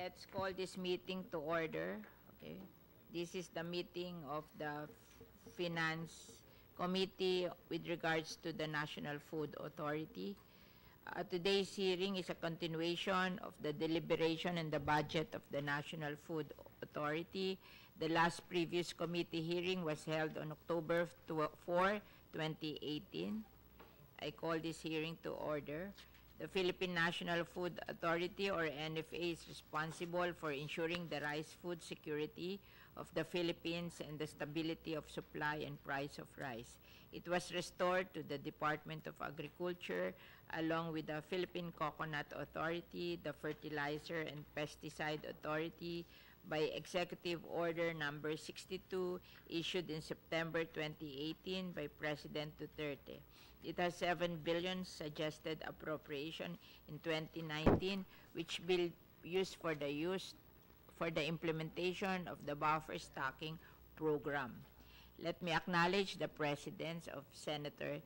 Let's call this meeting to order. Okay. This is the meeting of the Finance Committee with regards to the National Food Authority. Today's hearing is a continuation of the deliberation and the budget of the National Food Authority. The last previous committee hearing was held on October 4, 2018. I call this hearing to order. The Philippine National Food Authority, or NFA, is responsible for ensuring the rice food security of the Philippines and the stability of supply and price of rice. It was restored to the Department of Agriculture along with the Philippine Coconut Authority, the Fertilizer and Pesticide Authority by Executive Order Number 62 issued in September 2018 by President Duterte. It has 7 billion suggested appropriation in 2019, which will use for the implementation of the buffer stocking program. Let me acknowledge the presence of Senator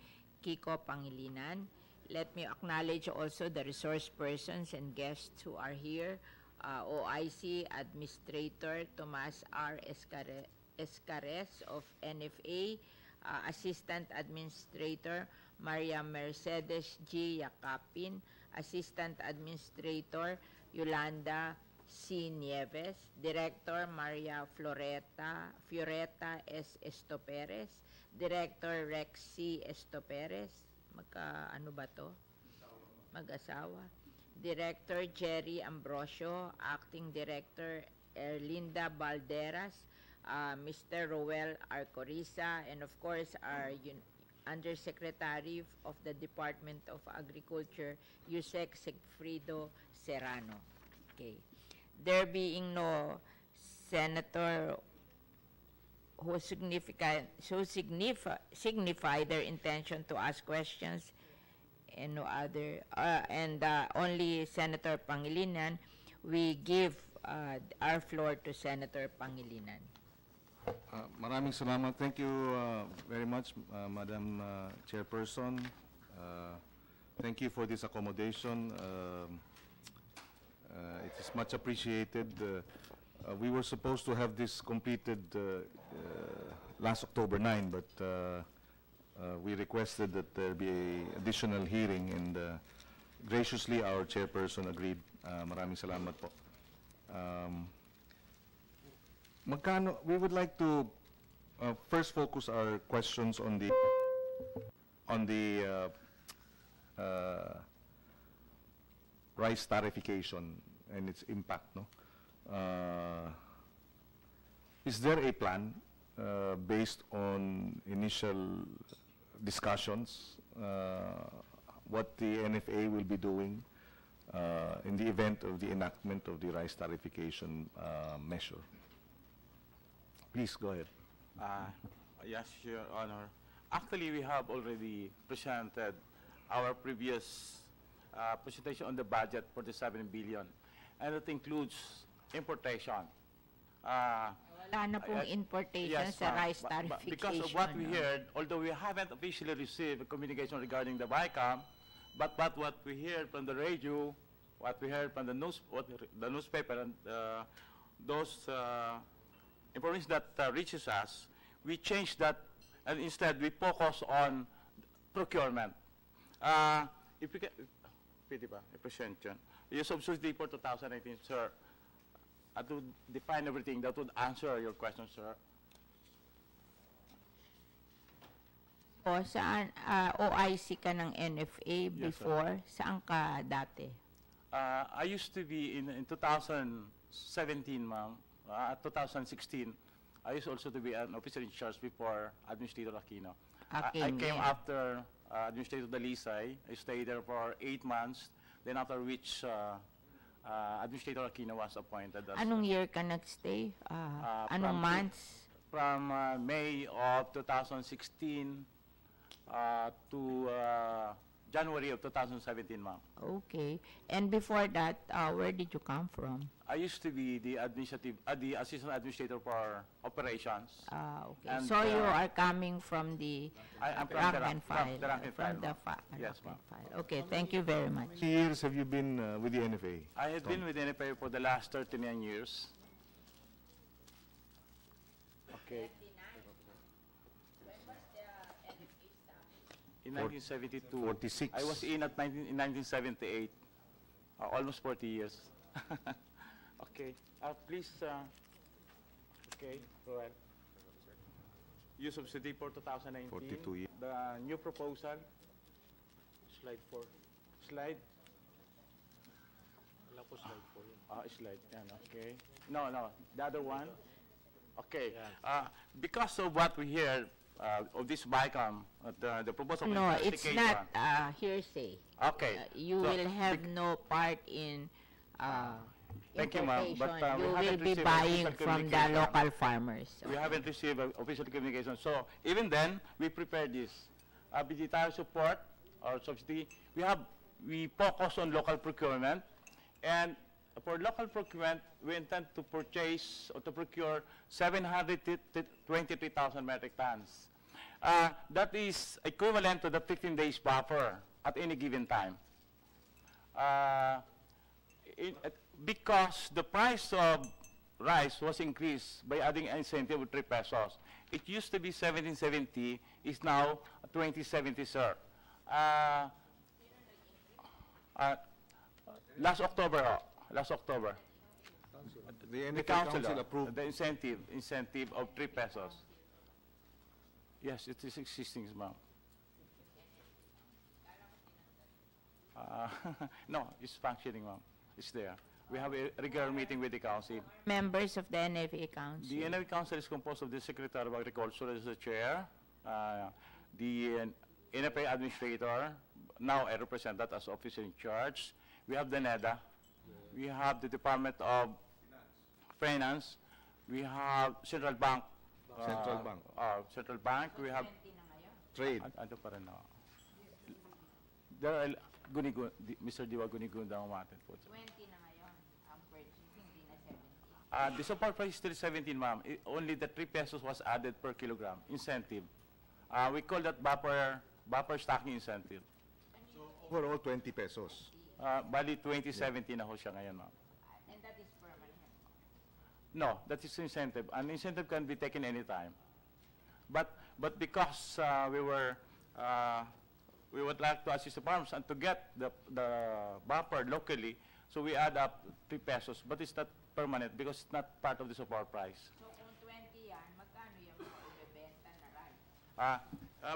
Kiko Pangilinan. Let me acknowledge also the resource persons and guests who are here. OIC Administrator Tomas R. Escares of NFA, Assistant Administrator Maria Mercedes G. Yakapin, Assistant Administrator Yolanda C. Nieves, Director Maria Fioreta S. Estoperes, Director Rex C. Estoperes, ano ba to? Mag-asawa. Director Jerry Ambrosio, Acting Director Erlinda Balderas, Mr. Roel Arcoriza, and of course our Undersecretary of the Department of Agriculture, Yusek Sigfrido Serrano. Okay. There being no senator who signify their intention to ask questions, and no other, only Senator Pangilinan, we give our floor to Senator Pangilinan. Maraming salamat. Thank you very much, Madam Chairperson. Thank you for this accommodation. It is much appreciated. We were supposed to have this completed last October 9, but we requested that there be an additional hearing, and graciously our chairperson agreed. Maraming salamat po. We would like to first focus our questions on the rice tariffication and its impact. No? Is there a plan based on initial discussions, what the NFA will be doing in the event of the enactment of the rice tariffication measure? Please go ahead. Yes, Your Honor. Actually, we have already presented our previous presentation on the budget for the 7 billion, and it includes importation. Wala na pong importation yes, sa rice tariffication. Because of what we heard, although we haven't officially received a communication regarding the BICAM, but what we heard from the radio, what we heard from the newspaper, and those information that reaches us, we changed that, and instead we focus on procurement. If we can, pwede ba, i-present yun. Yung subsidy for 2019, sir, to define everything, that would answer your question, sir. O, saan, OIC ka ng NFA before? Yes, saan ka dati? I used to be in 2017, ma'am. 2016, I used also to be an officer in charge before Administrator Aquino. I came after Administrator Dalisay. I stayed there for 8 months, then after which Administrator Aquino was appointed. Anong year ka nagstay? Anong months? From May of 2016 to January of 2017, ma'am. Okay. And before that, where did you come from? I used to be the the assistant administrator for operations. Okay. And, So you are coming from the I'm from rank the and file. the rank and From file, the ma'am. Yes, rank ma'am. and file. Okay, thank you very much. How many years have you been with the NFA? I had been with NFA for the last 39 years. Okay. In 1972. 46. I was in in 1978. Almost 40 years. Okay. Please, okay, go ahead. Use of city for 2019. 42 years. The new proposal. Slide 4. Slide. Wala po slide 4 yun. Slide. Yan, okay. No, the other one. Okay. Because of what we hear of this BICAM, the proposal of No, it's investigation. not hearsay. Okay. You So, will have no part in Thank you, ma'am, importation. but, we You will haven't be received buying official from the communication. local farmers. We haven't received official communication. So even then, we prepared this. With the tire support or subsidy, we focus on local procurement. And for local procurement, we intend to purchase or to procure 723,000 metric tons. That is equivalent to the 15 days buffer at any given time. Because the price of rice was increased by adding an incentive of 3 pesos. It used to be 17.70, is now 20.70, sir. Last October, last October. The The NFA council Council approved. the incentive of 3 pesos. Yes, it is existing, ma'am. No, it's functioning, ma'am. It's there. We have a regular meeting with the council. Members of the NFA Council. The NFA Council is composed of the Secretary of Agriculture as the chair, the NFA Administrator, now I represent that as officer in charge. We have the NEDA. We have the Department of Finance. We have Central Bank. Central Bank. Central Bank. We have Trade. Ano pa rin, There are Mr. Diwa Gunigunda ang umatin po. 20 na ngayon ang purchasing, hindi na 17. The support price is still 17, ma'am. Only the 3 pesos was added per kilogram incentive. We call that buffer stocking incentive. So overall 20 pesos. Bali 2017 na ho siya ngayon, ma'am. And that is permanent. No, that is incentive. An incentive can be taken anytime. But because we would like to assist the farmers and to get the buffer locally, so we add up 3 pesos, but it's not permanent because it's not part of the support price. So kung 20 yan, magkano yung ibebenta na rice?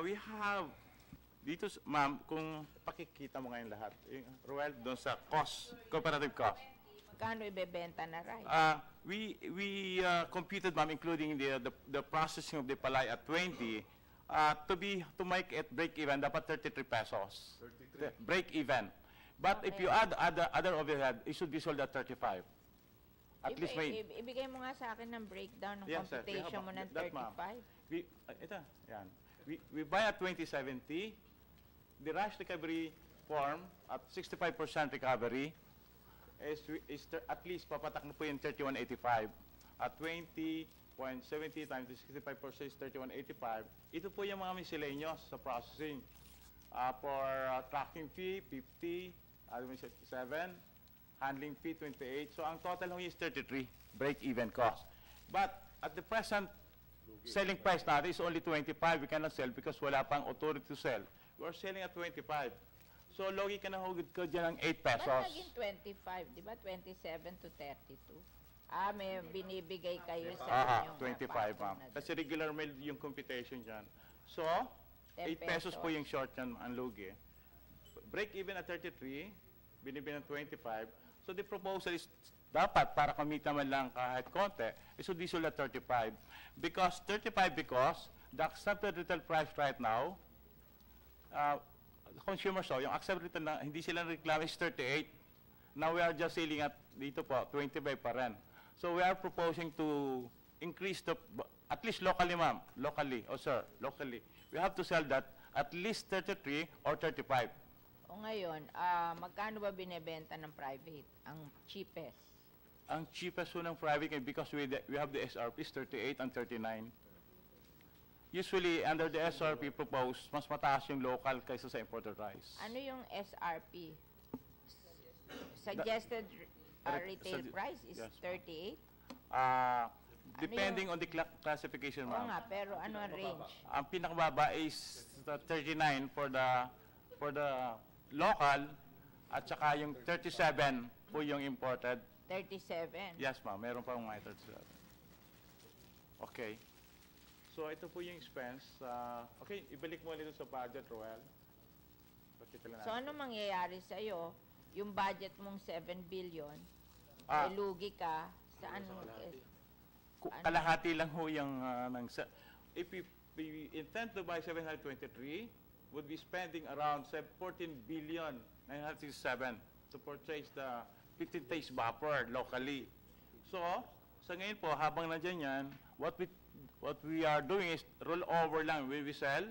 We have, dito, ma'am, kung pakikita mo ngayon lahat, Roel, doon sa cost, comparative cost. Magkano ibebenta na rice? We computed, ma'am, including the processing of the palay at 20, to make it break even, dapat 33 pesos. 33? Break even. But if you add other overhead, it should be sold at 35. At least may... Ibigay mo nga sa akin ng breakdown ng Yes, sir. computation mo ng That, ma'am. 35. Ito, yan. We buy at 2070. The rice recovery form at 65% recovery is at least papatak na po yung 3185. At 20.70 times 65% is 3185. Ito po yung mga miscellaneous sa processing. For tracking fee, 50, 7, handling fee, 28. So ang total ho is 33, break-even cost. But at the present selling price natin is only 25. We cannot sell because wala pang authority to sell. We are selling at 25. So logi ka na hugod ko dyan ng 8 pesos. Ba't naging 25? Di ba 27 to 32? May binibigay kayo sa inyong 25, ma'am. Kasi regular mail yung computation dyan. So, 8 pesos po yung short yan, ang lugi. Break even at 33, binibigyan ng 25. So the proposal is dapat para kumita man lang kahit konti, is so diesel at 35. Because the accepted retail price right now, consumers, yung accepted retail na hindi sila reklamo is 38. Now we are just selling at dito po, 25 pa rin. So we are proposing to increase at least locally, ma'am, locally, we have to sell that at least 33 or 35. O ngayon, magkano ba binebenta ng private? Ang cheapest? Ang cheapest po ng private, because we have the SRPs, 38 and 39. Usually, under the SRP proposed, mas mataas yung local kaysa sa imported rice. Ano yung SRP? Suggested retail price is yes, 38? Depending on the classification, Oo ma'am. nga, pero ano ang range? Ang pinakababa is 39 for the local, at saka yung 37 po yung imported. 37? Yes, ma'am. Meron pa mga 37. Okay. So, ito po yung expense. Okay, ibalik mo ulit sa budget, Roel. Pakita lang So natin. ano mangyayari sa'yo? Yung budget mong 7 billion, Ah. may lugi ka, saan? Kalahati lang ho yung if we intend to buy 723, would be spending around 14 billion 967 to purchase the 15 days buffer locally. So, sa ngayon po, habang nandiyan yan, what we are doing is roll over lang. We sell,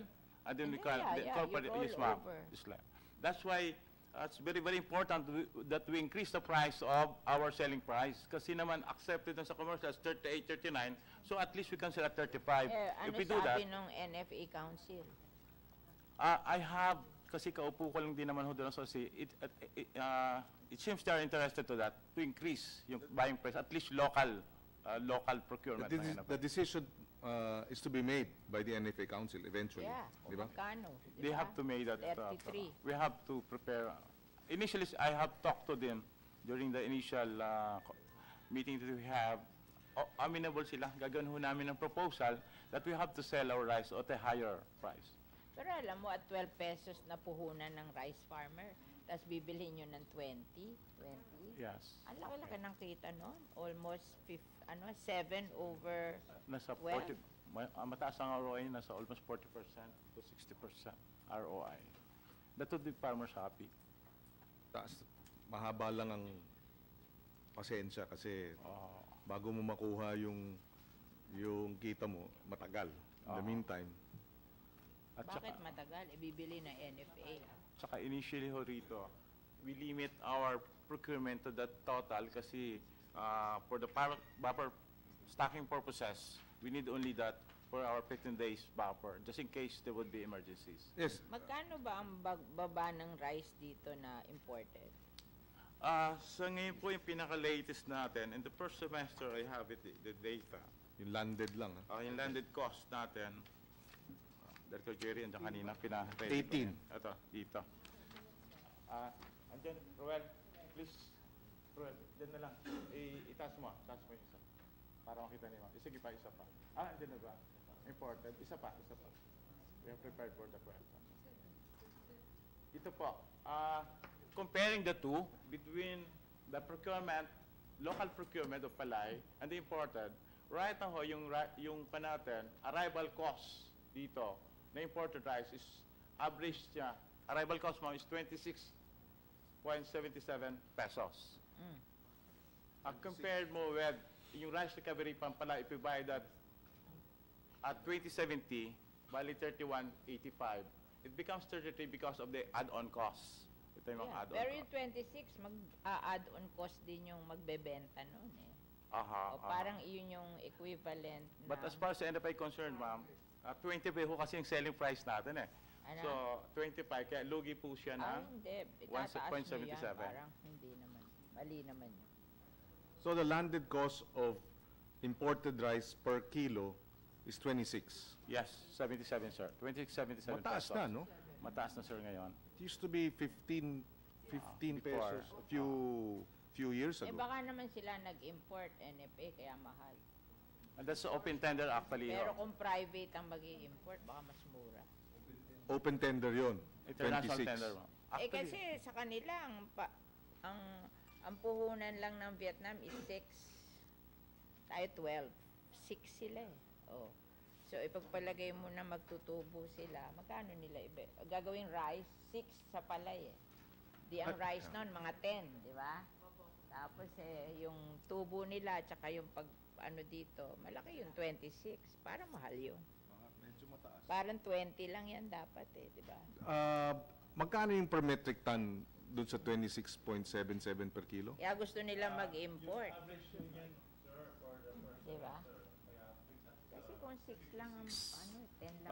and then we Yeah, incorporate. you roll Yes, ma'am. over. That's why it's very, very important that we increase the price of our selling price. Kasi naman accepted na sa commercials 38, 39. So at least we can sell at 35. Ano If we do that, sabi nung NFA Council? I have, kasi kaupo ko lang din naman ho doon sa it seems they are interested to that, to increase yung buying price, at least local procurement. The decision is to be made by the NFA Council eventually. Yeah, Di ba? magkano? They have to make that. 33. We have to prepare. Initially, I have talked to them during the initial meeting that we have. Amenable sila. Gagawin ho namin ng proposal that we have to sell our rice at a higher price. Pero alam mo, at 12 pesos na puhunan ng rice farmer, tapos bibilhin nyo ng 20? Yes. Ang laki-laki ng kita noon. Almost 7 over Nasa 40, mataas ang ROI, nasa almost 40% to 60% ROI. That would be farmers happy. Mahaba lang ang pasensya kasi bago mo makuha yung kita mo, matagal. In the meantime, At Bakit matagal? Ibibili ng NFA. saka initially ho rito, we limit our procurement to that total kasi for the buffer stocking purposes, we need only that for our 15 days buffer, just in case there would be emergencies. yes, Magkano ba ang baba ng rice dito na imported? Sa ngayon po yung pinaka-latest natin, in the first semester I have it, the data. yung landed lang. Yung landed cost natin, Dr. Jerry, andyan kanina, 18. Ito, dito. Andyan, Roel, please. Roel, dyan na lang. Itaas mo yung isa. Para makita niyo. Sige pa, isa pa. Andyan na ba? Imported. Isa pa. We have prepared for the question. Ito po, comparing the two, between the procurement, local procurement of palay, and the imported, right now, yung pa natin, arrival cost dito, na imported rice is average niya, arrival cost mo is 26.77 pesos. Compared mo with yung rice recovery pampala, if you buy that at 2070, bali 31.85, it becomes 33 because of the add-on costs. Ito yung mga add-on Pero costs. yung 26, mag-add-on cost din yung magbebenta noon eh. O Aha. parang iyon yung equivalent na... But as far as the NFA concerned, ma'am, 25 ho kasi yung selling price natin eh. Ano? So, 25, kaya lugi po siya na hindi. Itataas nyo yan. 1.77. Parang hindi naman. Mali naman yun. So the landed cost of imported rice per kilo is 26. Yes, 77, sir. 26.77 Mataas pesos. na, no? Mataas na, sir, ngayon. It used to be 15 Before. pesos a few years Eh ago. baka naman sila nag-import NFA kaya mahal. And that's the open tender actually. Pero kung private ang mag-i-import, baka mas mura. Open tender yon, International 26. tender, ma'am. Actually, Kasi sa kanila, ang puhunan lang ng Vietnam is 6. Tayo 12. 6 sila eh. Oh. So, ipagpalagay mo na magtutubo sila, magkano nila gagawing rice? 6 sa palay eh. Di ang rice nun, mga 10, di ba? Tapos yung tubo nila, tsaka yung dito, malaki yung 26. Parang mahal yun. Medyo mataas. Parang 20 lang yan dapat eh, di ba? magkano yung per metric ton doon sa 26.77 per kilo? Kaya gusto nila mag-import. Diba? Kasi kung 6 lang ang, 10 lang.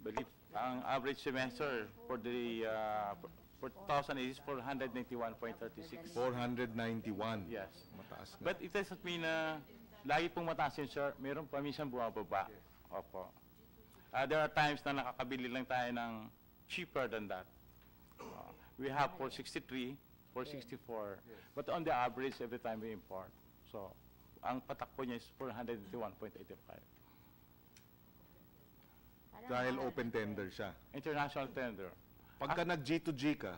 Believe ang average semester for the for 2000 is 491.36. 491. Yes. Mataas na. But it doesn't mean na lagi pong mataas yun, sir. Meron pa minsan bumababa. Opo. There are times na nakakabili lang tayo ng cheaper than that. We have 463, 464. But on the average, every time we import. So, ang patakbo niya is 481.85. Dahil open tender siya. International tender. Pagka nag-G2G ka,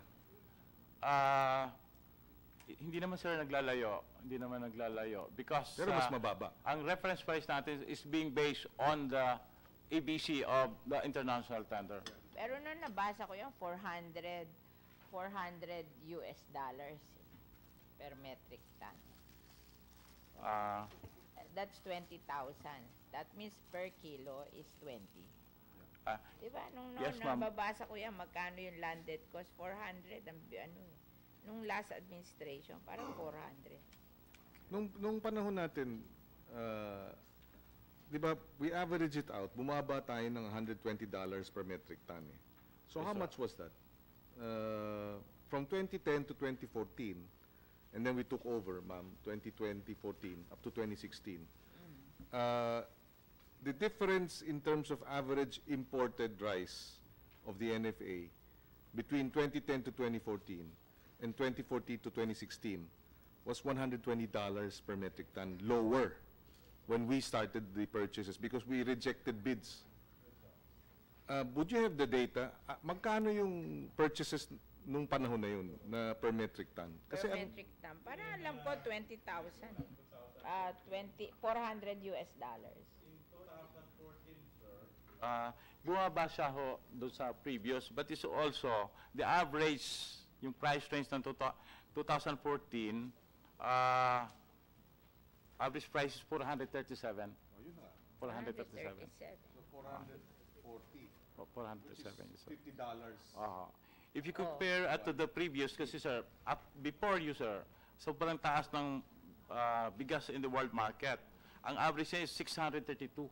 Hindi naman sir naglalayo. Hindi naman naglalayo. Because pero mas mababa. ang reference price natin is being based on the ABC of the international tender. Pero nung nabasa ko yung 400 US dollars per metric ton. That's 20,000. That means per kilo is 20. Diba? Nung Yes, ma'am. nababasa ko yan, magkano yung landed cost? 400. Nung last administration, parang 400. Nung panahon natin, di ba, we average it out, bumaba tayo ng $120 per metric ton. Eh. So Yes, how sir. much was that? From 2010 to 2014, and then we took over, ma'am, 2014 up to 2016. The difference in terms of average imported rice of the NFA between 2010 to 2014 and 2014 to 2016 was $120 per metric ton lower when we started the purchases because we rejected bids. Would you have the data? Magkano yung purchases nung panahon na yun na per metric ton? Per metric ton. Para alam ko, 20,000. 400 US dollars. Bumaba siya ho doon sa previous, but it's also the average, yung price range ng 2014, average price is 437. 437. 437. If you compare to the previous, kasi sir, before you sir, sobrang taas ng bigas in the world market. Ang average niya is 632.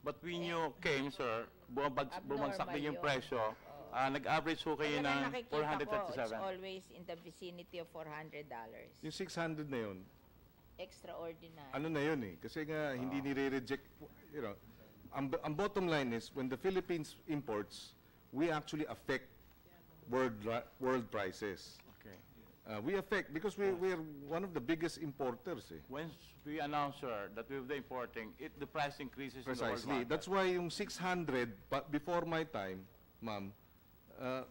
But when you came, sir, bumagsak din yung presyo. Nag-average ho kayo ng Nakikita ko, it's 437. always in the vicinity of $400. Yung 600 na yun, Extraordinary. ano na yun eh? Kasi nga, hindi nire-reject, you know, ang bottom line is, when the Philippines imports, we actually affect world prices. Okay. We affect, because we are one of the biggest importers eh. Once we announce, sir, that we will be importing, the price increases in the world Precisely. market. That's why yung 600, before my time, ma'am,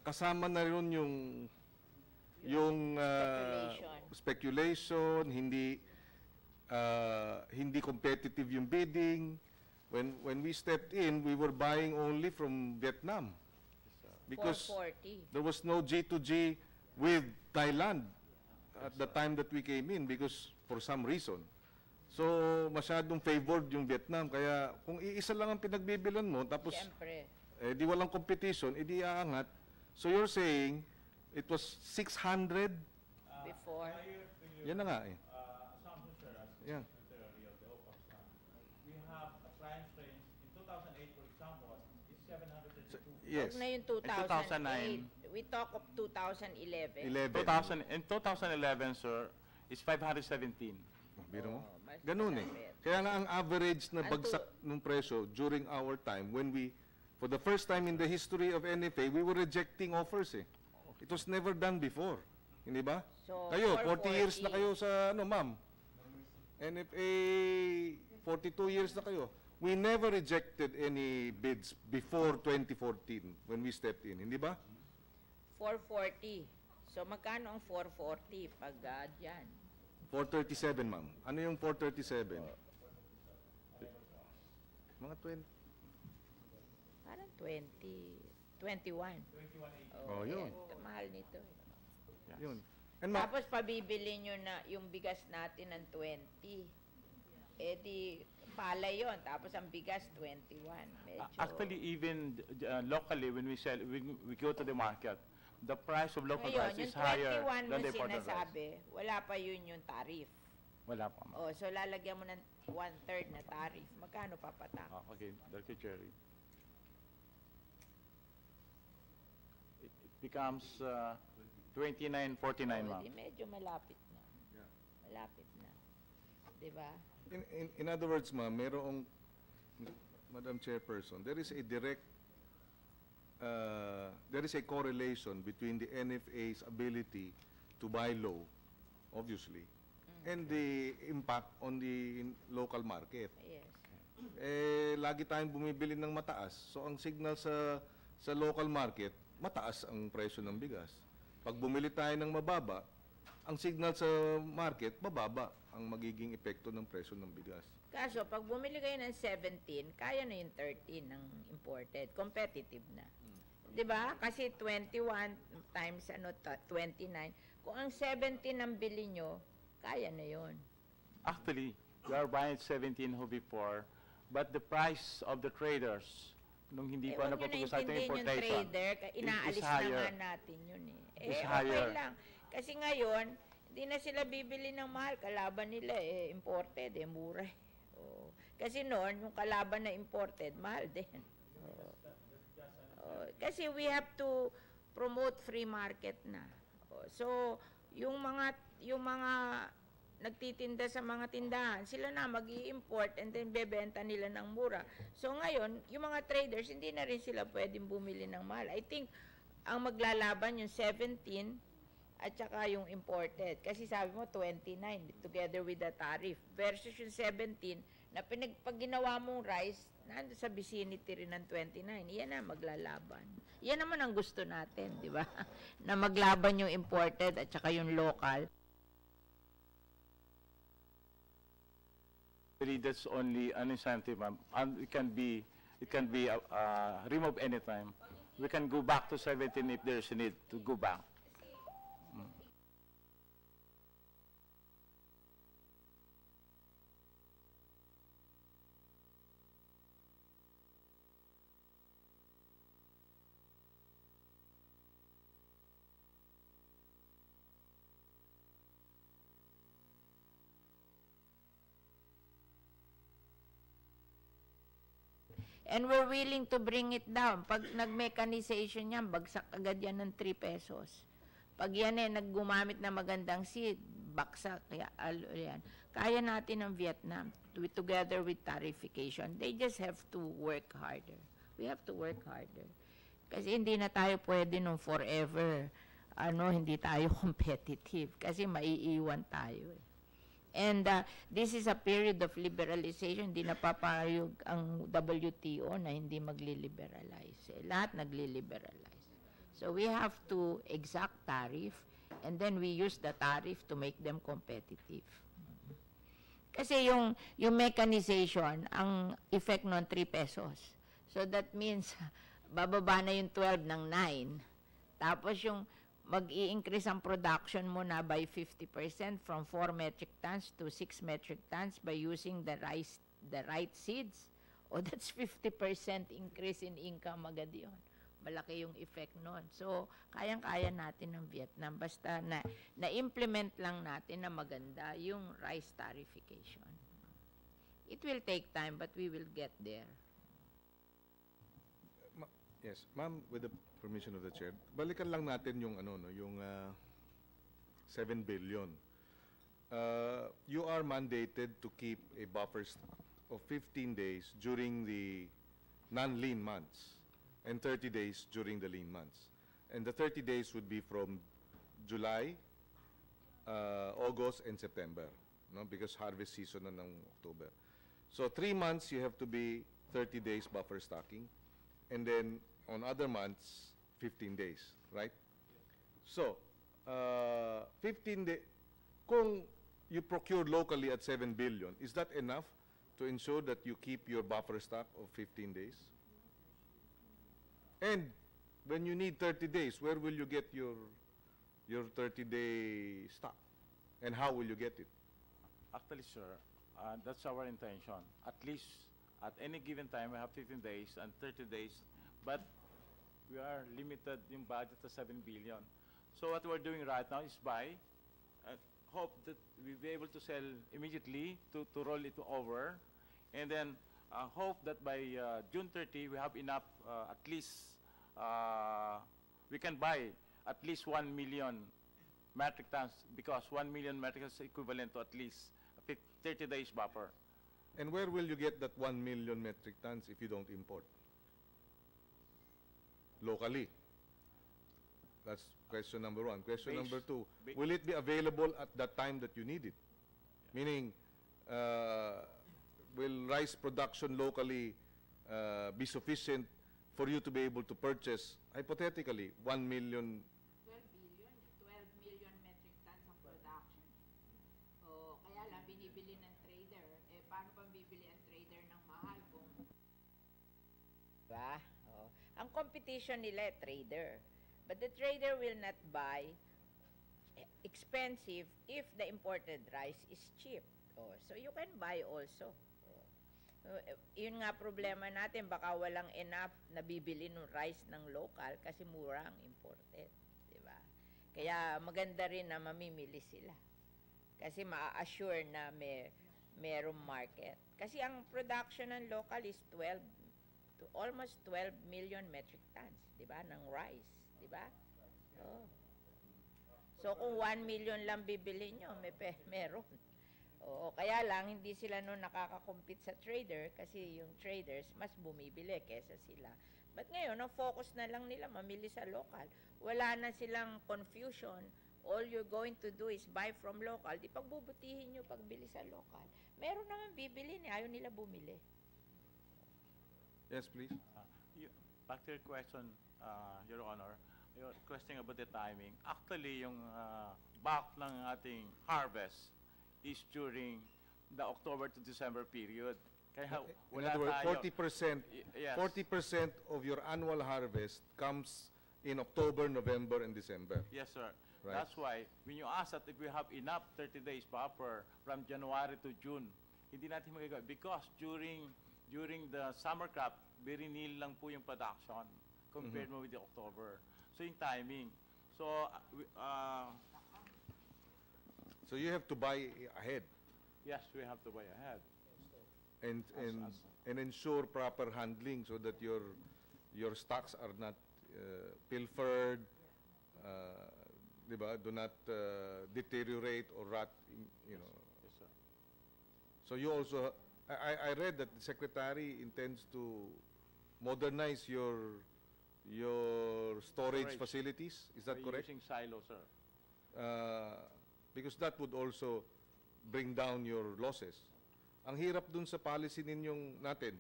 kasama na rin yung speculation, hindi competitive yung bidding. When we stepped in, we were buying only from Vietnam. Because 440. there was no G2G with Thailand at the time that we came in because for some reason. So, masyadong favored yung Vietnam. Kaya, kung iisa lang ang pinagbibilan mo, tapos, Siyempre. di walang competition, di aangat. So, you're saying, it was 600? Before. Yan na nga eh. Assumption, sir, as Yeah. secretary of the OPAC we have a price range in 2008, for example, is 732. Yes. Huwag na yung 2009. 2008. We talk of 2011. 11. In 2011, sir, is 517. Biro mo? mas Ganun eh. malapit. Kaya nga ang average na Ang bagsak ng presyo during our time, when we, for the first time in the history of NFA, we were rejecting offers eh. It was never done before. Hindi ba? So, Kayo, 40 years 440. na kayo sa, ma'am? NFA, 42 years na kayo. We never rejected any bids before 2014 when we stepped in. Hindi ba? 440. So, magkano ang 440 pag dyan? 437, ma'am. Ano yung 437? Mga 20. Parang 20. 21. Oh, yun. Mahal nito. Yun. And ma- Tapos pabibili nyo na yung bigas natin ng 20. Eh di, palay yon, tapos ang bigas 21. Medyo, Actually, even locally, when we go to the market, the price of local ngayon, rice is yung higher 21 mo than the imported rice. sinasabi, wala pa yun yung tariff. Wala pa, ma'am. Oh, so lalagyan mo ng 1/3 na tariff. Magkano papatak? Okay, Dr. Cherry. It becomes 29.49, ma'am. Di medyo malapit na. Malapit na. Di ba? In other words, ma'am, merong, Madam Chairperson, there is a direct, there is a correlation between the NFA's ability to buy low, obviously, and the impact on the local market. Yes. Lagi tayong bumibili ng mataas. So, ang signal sa local market, mataas ang presyo ng bigas. Pag bumili tayo ng mababa, ang signal sa market, mababa ang magiging epekto ng presyo ng bigas. Kaso, pag bumili kayo ng 17, kaya na yung 13 ng imported. Competitive na. Di ba? Kasi 21 times 29. Kung ang 17 ang bili nyo, kaya na yon. Actually, we are buying 17 who before, but the price of the traders, nung hindi pa napapag-usapan yung importation, yung trader, inaalis na nga natin yun eh. Is Okay higher. lang. Kasi ngayon, hindi na sila bibili ng mahal. Kalaban nila imported, mura. Oh. Kasi noon, yung kalaban na imported, mahal din. Kasi we have to promote free market na. So, yung mga nagtitinda sa mga tindahan, sila na mag-i-import and then bebenta nila ng mura. So ngayon, yung mga traders, hindi na rin sila pwedeng bumili ng mahal. I think, ang maglalaban yung 17 at saka yung imported. Kasi sabi mo, 29 together with the tariff versus yung 17 na pag ginawa mong rice, nando sa vicinity rin ng 29. Yan na maglalaban. Yan naman ang gusto natin, di ba? Na maglaban yung imported at saka yung local. Really, that's only an incentive, ma'am. And it can be removed anytime. We can go back to 17 if there's a need to go back. And we're willing to bring it down. Pag nag-mechanization yan, bagsak agad yan ng 3 pesos. Pag yan naggumamit na magandang seed, baksak. Yan. Kaya natin ng Vietnam together with tariffication. They just have to work harder. We have to work harder. Kasi hindi na tayo pwede nung forever, hindi tayo competitive. Kasi maiiwan tayo eh. And this is a period of liberalization. Hindi napapayag ang WTO na hindi magli-liberalize. Lahat nagli-liberalize. So we have to exact tariff and then we use the tariff to make them competitive. Kasi yung mechanization, ang effect nun 3 pesos. So that means bababa na yung 12 ng 9. Tapos yung mag-i-increase ang production mo na by 50% from 4 metric tons to 6 metric tons by using the right seeds. O that's 50% increase in income agad yun. Malaki yung effect nun. So, kayang-kaya natin ng Vietnam. Basta na-implement lang natin na maganda yung rice tariffication. It will take time, but we will get there. Yes, ma'am, with the permission of the chair, balikan lang natin yung yung 7 billion. You are mandated to keep a buffer stock of 15 days during the non-lean months and 30 days during the lean months. And the 30 days would be from July, August, and September, no? Because harvest season na ng October. So 3 months you have to be 30 days buffer stocking, and then on other months, 15 days, right? So, 15 days, kung you procure locally at 7 billion, is that enough to ensure that you keep your buffer stock of 15 days? And when you need 30 days, where will you get your 30-day stock? And how will you get it? Actually, sir, That's our intention. At least at any given time, we have 15 days and 30 days, but we are limited yung budget to 7 billion. So what we're doing right now is buy, hope that we'll be able to sell immediately to roll it over, and then hope that by June 30, we have enough, at least, we can buy at least 1 million metric tons, because 1 million metric tons is equivalent to at least 30 days buffer. And where will you get that 1 million metric tons if you don't import? Locally. That's question number one. Question number two, will it be available at that time that you need it? Meaning, will rice production locally be sufficient for you to be able to purchase, hypothetically, 1 million? 12 million metric tons ang production. O, kaya lang binibili ng trader. Eh, paano pang bibili ang trader ng mahal kung... Diba? O, ang competition nila, trader. But the trader will not buy expensive if the imported rice is cheap. Oh, so you can buy also. Yun nga problema natin, baka walang enough na bibili ng rice ng local kasi mura ang imported. Diba? Kaya maganda rin na mamimili sila. Kasi ma-assure na merong market. Kasi ang production ng local is almost 12 million metric tons, diba, ng rice. Diba? Oh. So, kung 1 million lang bibili nyo, meron. Oo, kaya lang, hindi sila nun nakaka-compete sa trader kasi yung traders mas bumibili kesa sila. But ngayon, ang focus na lang nila, mamili sa local. Wala na silang confusion. All you're going to do is buy from local. Di pagbubutihin nyo pagbili sa local. Meron naman bibili, ayaw nila bumili. Yes, please. Back to your question, Your Honor. Your question about the timing. Actually, yung bulk ng ating harvest is during the October to December period. Kaya In other words, 40%, yes. 40% of your annual harvest comes in October, November, and December. Yes, sir. Right. That's why, when you ask that if we have enough 30 days buffer from January to June, hindi natin magagawa. Because during the summer crop, very nil lang po yung production compared mo with the October. So yung timing. So, So you have to buy ahead yes, we have to buy ahead. and ensure proper handling so that your stocks are not pilfered, diba? Do not deteriorate or rot, you know. Yes, sir. So you also, I read that the Secretary intends to modernize your storage facilities. Is that By correct? using silo, sir. Because that would also bring down your losses. Ang hirap dun sa policy ninyong natin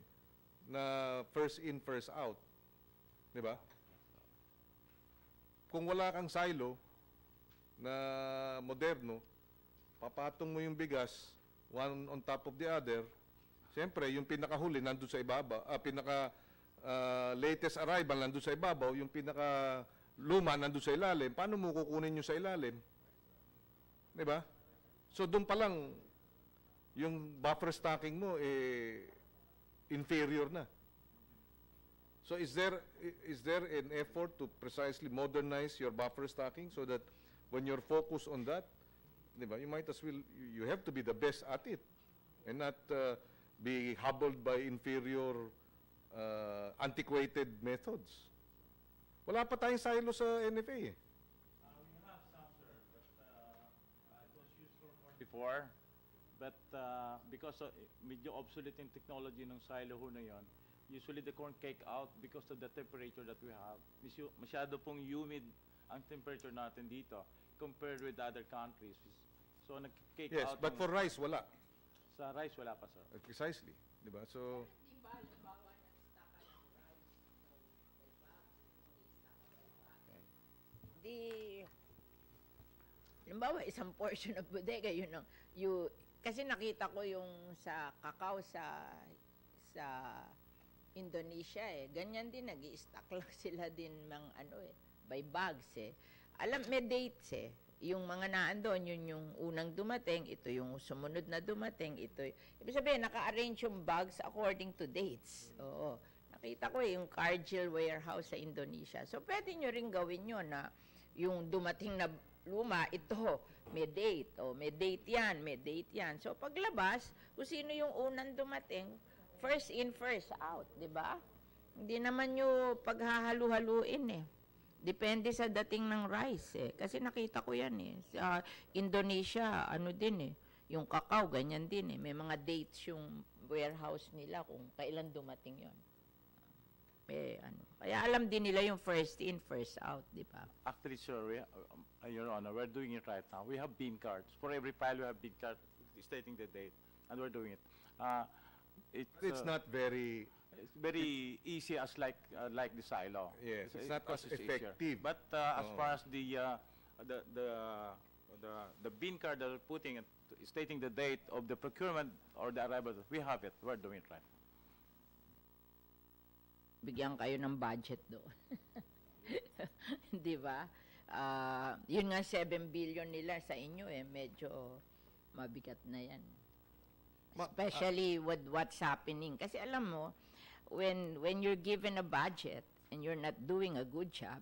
na first in, first out. Di ba? Kung wala kang silo na moderno, papatong mo yung bigas, one on top of the other, siyempre, yung pinakahuli nandun sa ibabaw, latest arrival nandun sa ibabaw, yung pinaka luma nandun sa ilalim, paano mo kukunin yung sa ilalim? Diba? So doon pa lang, yung buffer stocking mo, inferior na. So is there an effort to precisely modernize your buffer stocking so that when you're focused on that, diba, you might as well, you have to be the best at it and not be hobbled by inferior antiquated methods. Wala pa tayong silo sa NFA eh. We have some, sir, but it was used for more Before, but because medyo obsolete yung technology ng silo ho na yon, usually the corn cake out because of the temperature that we have. Masyado pong humid ang temperature natin dito compared with other countries. So nag-cake Yes, out. but for rice, wala. Sa rice, wala pa, sir. Precisely. Diba? So, Di ba, halimbawa, nag-stock ka ng rice, halimbawa, isang portion of bodega, kasi nakita ko yung sa kakao sa Indonesia ganyan din, nag-i-stock lang sila din by bags Alam, may dates yung mga naandun, yun yung unang dumating, ito yung sumunod na dumating, ito. Ibig sabihin, naka-arrange yung bags according to dates. Oo. Nakita ko yung Cargill warehouse sa Indonesia. So, pwede nyo rin gawin yun na yung dumating na luma, ito, may date. O, may date yan, may date yan. So, paglabas, kung sino yung unang dumating, first in, first out, di ba? Hindi naman nyo paghahalu-haluin eh. Depende sa dating ng rice eh. Kasi nakita ko yan eh. Sa Indonesia, ano din eh. Yung kakao, ganyan din eh. May mga dates yung warehouse nila kung kailan dumating yon. Ano. Kaya alam din nila yung first in, first out, di ba? Actually, sir, Your Honor, we're doing it right now. We have bean cards. For every pile, we have bean card stating the date, and we're doing it. It's not very... It's very easy as like the silo. Yes, it's not cost easier. effective. But as far as the bean card that we're putting it, stating the date of the procurement or the arrival, we have it. We're doing it right. Bigyan kayo ng budget doon. Di ba? Yun nga 7 billion nila sa inyo eh, medyo mabigat na yan. Especially with what's happening. Kasi alam mo, when you're given a budget and you're not doing a good job,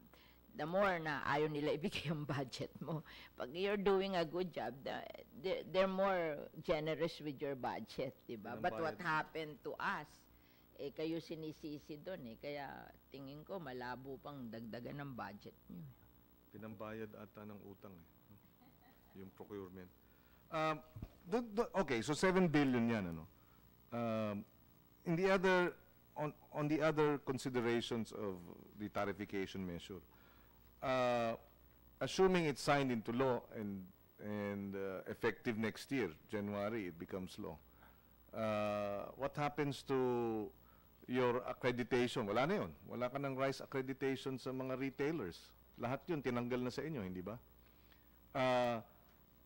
the more na ayaw nila ibigay yung budget mo. Pag you're doing a good job, they're more generous with your budget, diba? But what happened to us, eh kayo sinisisi doon eh. Kaya tingin ko malabo pang dagdagan ng budget nyo. Pinambayad ata ng utang eh. Yung procurement. Okay, so 7 billion yan, ano? In the other... On the other considerations of the tariffication measure, assuming it's signed into law and effective next year, January, it becomes law. What happens to your accreditation? Wala na yun. Wala ka ng rice accreditation sa mga retailers. Lahat yun tinanggal na sa inyo, hindi ba?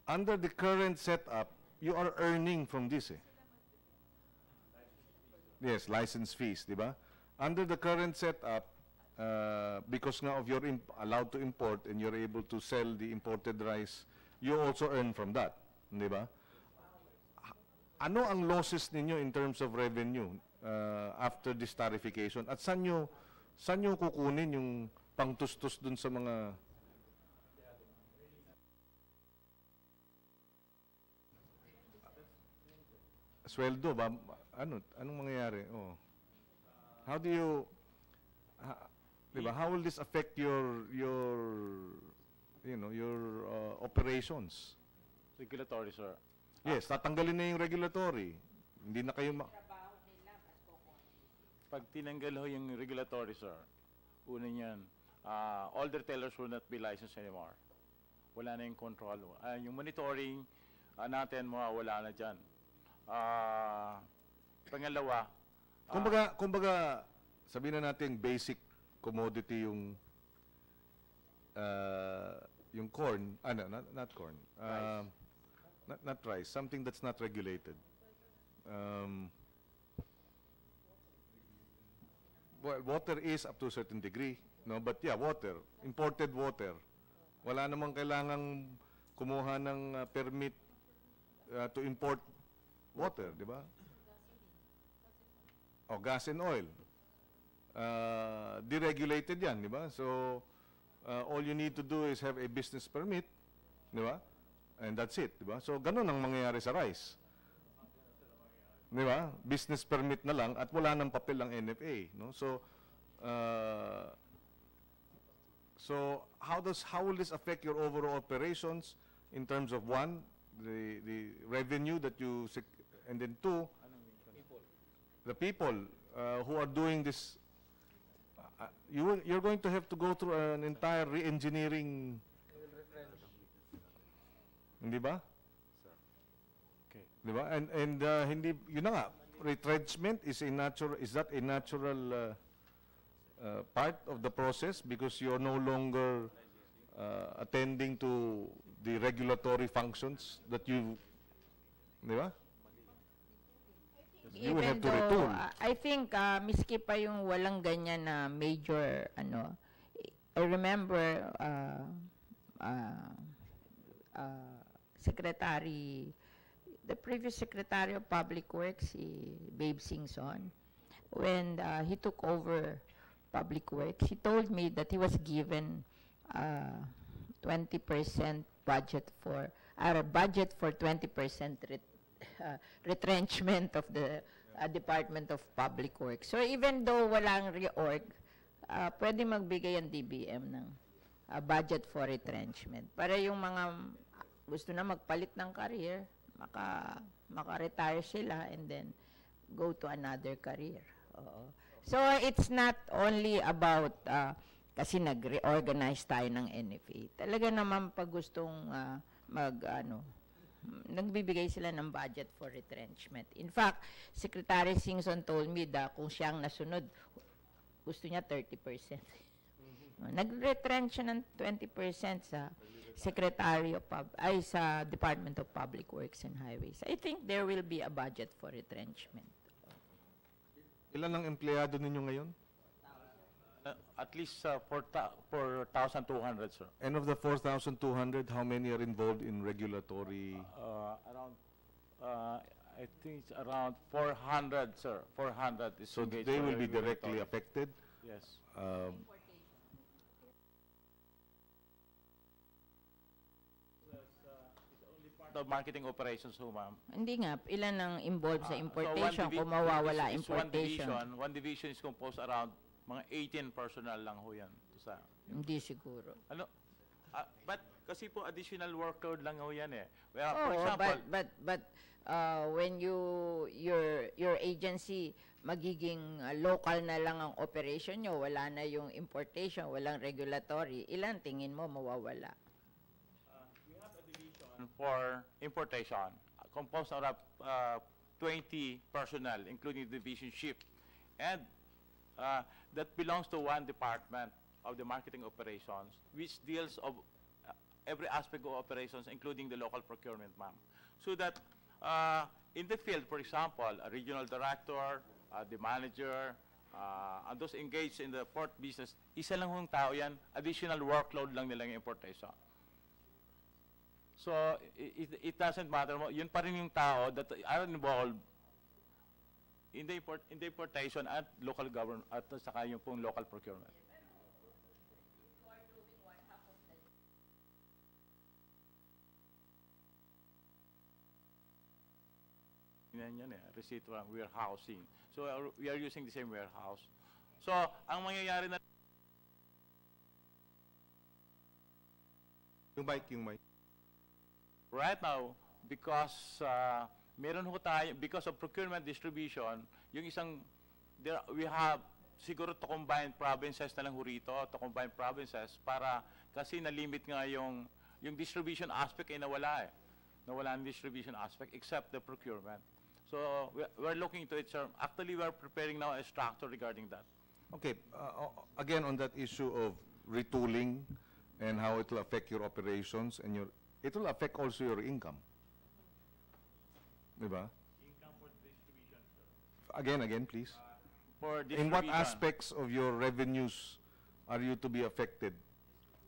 Under the current setup, you are earning from this eh. Yes, license fees, di ba? Under the current setup, because nga of you're allowed to import and you're able to sell the imported rice, you also earn from that, di ba? Ano ang losses ninyo in terms of revenue after this tariffication? At saan nyo kukunin yung pangtustos dun sa mga... Sweldo ba? Anong mangyayari? Oh. How do you, diba, how will this affect your operations? Regulatory, sir. Yes, tatanggalin na yung regulatory. Hindi na kayo Pag tinanggal ho yung regulatory, sir, una niyan, all the retailers will not be licensed anymore. Wala na yung control. Yung monitoring natin, wala na dyan. Pangalawa, kumbaga, sabihin na natin basic commodity yung corn, not corn, not rice, something that's not regulated. Well, water is up to a certain degree, no? But yeah, water, imported water. Wala namang kailangang kumuha ng permit to import water, di ba? O gas and oil. Deregulated yan, di ba? So, all you need to do is have a business permit, di ba? And that's it, di ba? So, ganun ang mangyayari sa rice. Di ba? Business permit na lang at wala nang papel ang NFA, no? So, how will this affect your overall operations in terms of one, the revenue that you, and then two, the people who are doing this, you're going to have to go through an entire re-engineering. Hindi ba? okay. Di ba? And hindi, yun na nga, retrenchment is that a natural part of the process because you're no longer attending to the regulatory functions that you, di ba? You will have to retool. I think, miski pa yung walang ganyan na major, I remember, Secretary, the previous Secretary of Public Works, si Babe Singson, when he took over Public Works, he told me that he was given 20% budget for, budget for 20% retrenchment of the Department of Public Works. So even though walang reorg, pwede magbigay ang DBM ng budget for retrenchment. Para yung mga gusto na magpalit ng career, maka-retire sila and then go to another career. Oo. So it's not only about kasi nag-reorganize tayo ng NFA. Talaga naman pag gustong nagbibigay sila ng budget for retrenchment. In fact, Secretary Singson told me that kung siyang nasunod, gusto niya 30%. Nag-retrench siya ng 20% sa Secretary of sa Department of Public Works and Highways. I think there will be a budget for retrenchment. Ilan ang empleyado ninyo ngayon? At least 4,200, sir. And of the 4,200, how many are involved in regulatory? Around, I think it's around 400, sir. 400 is So engaged they for will be regulatory. directly affected? Yes. The marketing operations ho, ma'am. Hindi nga, ilan ang involved sa So importation one kung mawawala is importation? One division is composed around mga 18 personnel lang ho yan. Sa, Hindi siguro. ano? But kasi po additional workload lang ho yan eh. Well, for Oo, example, but when your agency magiging local na lang ang operation nyo, wala na yung importation, walang regulatory, ilan tingin mo mawawala? we have a division for importation composed of 20 personnel, including division chief. And that belongs to one department of the marketing operations, which deals of every aspect of operations, including the local procurement, ma'am. So that in the field, for example, a regional director, the manager, and those engaged in the port business, isa lang hong tao yan, additional workload lang nila yung importation. So it doesn't matter, yun pa rin yung tao that are involved in the importation at local government at saka yung pong local procurement. Yan eh, receipt from warehousing. So we are using the same warehouse. So ang mangyayari na Yung mic. right now, because meron ho tayo, because of procurement distribution, yung isang, we have siguro to combine provinces na lang ho rito, to combine provinces, para kasi na-limit nga yung distribution aspect ay nawala eh. Nawala ang distribution aspect except the procurement. So we're looking into it, sir. Actually, we're preparing now a structure regarding that. Okay, again on that issue of retooling and how it will affect your operations and it will affect also your income. Diba? Income for distribution, sir. Again, please. For In what distribution, aspects of your revenues are you to be affected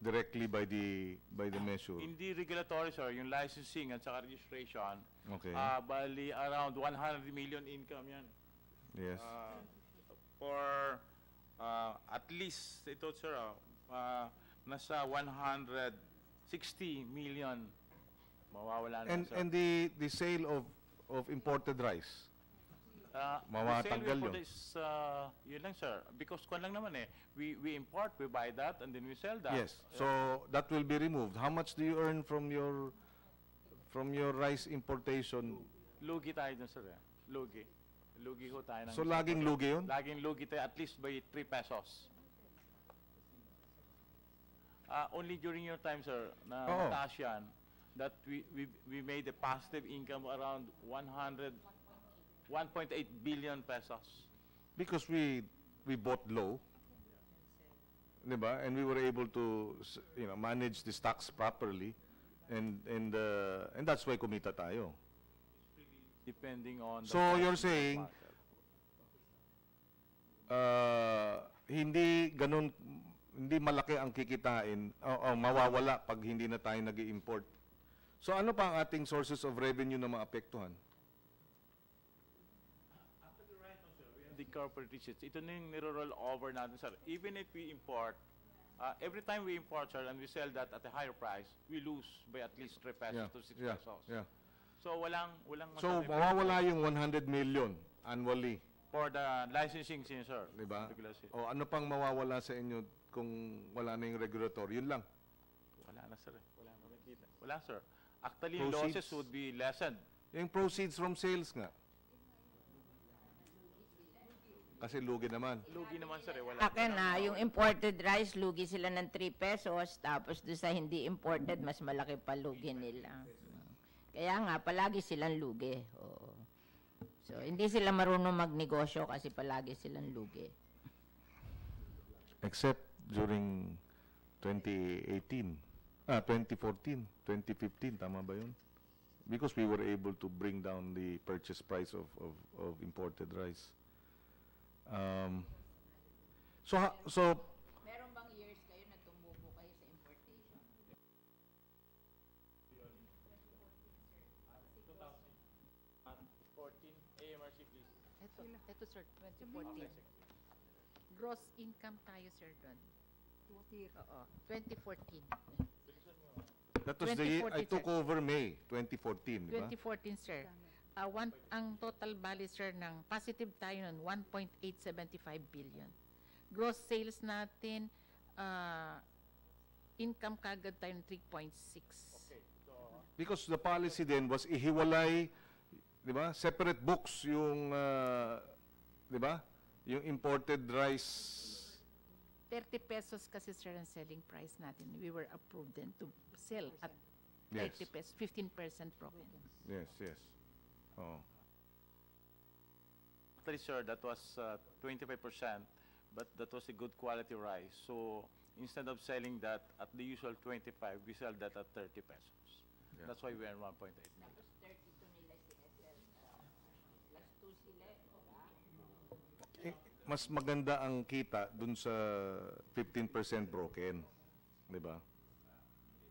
directly by the measure? in the regulatory, sir, yung licensing at saka registration, Okay. bali around 100 million income yan. Yes. For at least ito, sir, nasa 160 million mawawala na, sir. And the sale of imported rice. Mawatanggal the sale yun. is, yun lang, sir. Because kung lang naman eh, we import, we buy that, and then we sell that. Yes. So that will be removed. How much do you earn from your rice importation? Lugi tayo dun, sir. Lugi. Lugi ho tayo. So laging lugi yun? Laging lugi tayo, at least by 3 pesos. Only during your time, sir, na Oo. mataas yan, that we made a positive income around 1.8 billion pesos. Because we bought low, diba? And we were able to manage the stocks properly, and that's why kumita tayo. Depending on the So price you're in the saying market. hindi malaki ang kikitain, mawawala pag hindi na tayo nag-import So ano pa ang ating sources of revenue na maapektuhan? Actually, right now, sir, we have The corporate receipts, ito na yung niro-roll over natin, sir. Even if we import, every time we import, sir, and we sell that at a higher price, we lose by at least 3 pesos to 6 pesos. Yeah. So walang So masabi mawawala yung 100 million annually, for the licensing, sir. di ba? Regular O ano pang mawawala sa inyo kung wala na yung regulatory? Yun lang. Wala na, sir. Wala na nakita. Wala, sir. Actually, Proceeds. losses would be lessened. Yung proceeds from sales nga. Kasi lugi naman. Lugi naman, sir. Wala. Akin na, yung imported rice, lugi sila ng 3 pesos, tapos doon sa hindi imported, mas malaki pa lugi nila. Kaya nga, palagi silang lugi. Oo. So, hindi sila marunong magnegosyo kasi palagi silang lugi. Except during 2018, 2014, 2015, tama ba yun? Because we were able to bring down the purchase price of imported rice. So Meron bang years kayo na tumubo kayo sa importation? 14 AMRC, please. Ito sir, 2014. Gross income tayo sir doon. Oo, 2014. that was the year I 2014, took sir. over May 2014, di ba? 2014 sir. Ang total value sir ng positive tayo nun, 1.875 billion. Gross sales natin, income kagad tayo ng 3.6. Because the policy then was ihiwalay, di ba? Separate books yung, di ba? Yung imported rice. 30 pesos kasi sir ang selling price natin. We were approved then to sell at 30 Yes. pesos, 15% profit. Yes. Oh. Actually, sir, that was 25%, but that was a good quality rice. So instead of selling that at the usual 25, we sell that at 30 pesos. Yeah. That's why we earn 1.8 million. 32 nila sinesel. Plus 2 sila. Mas maganda ang kita dun sa 15% broken, di ba?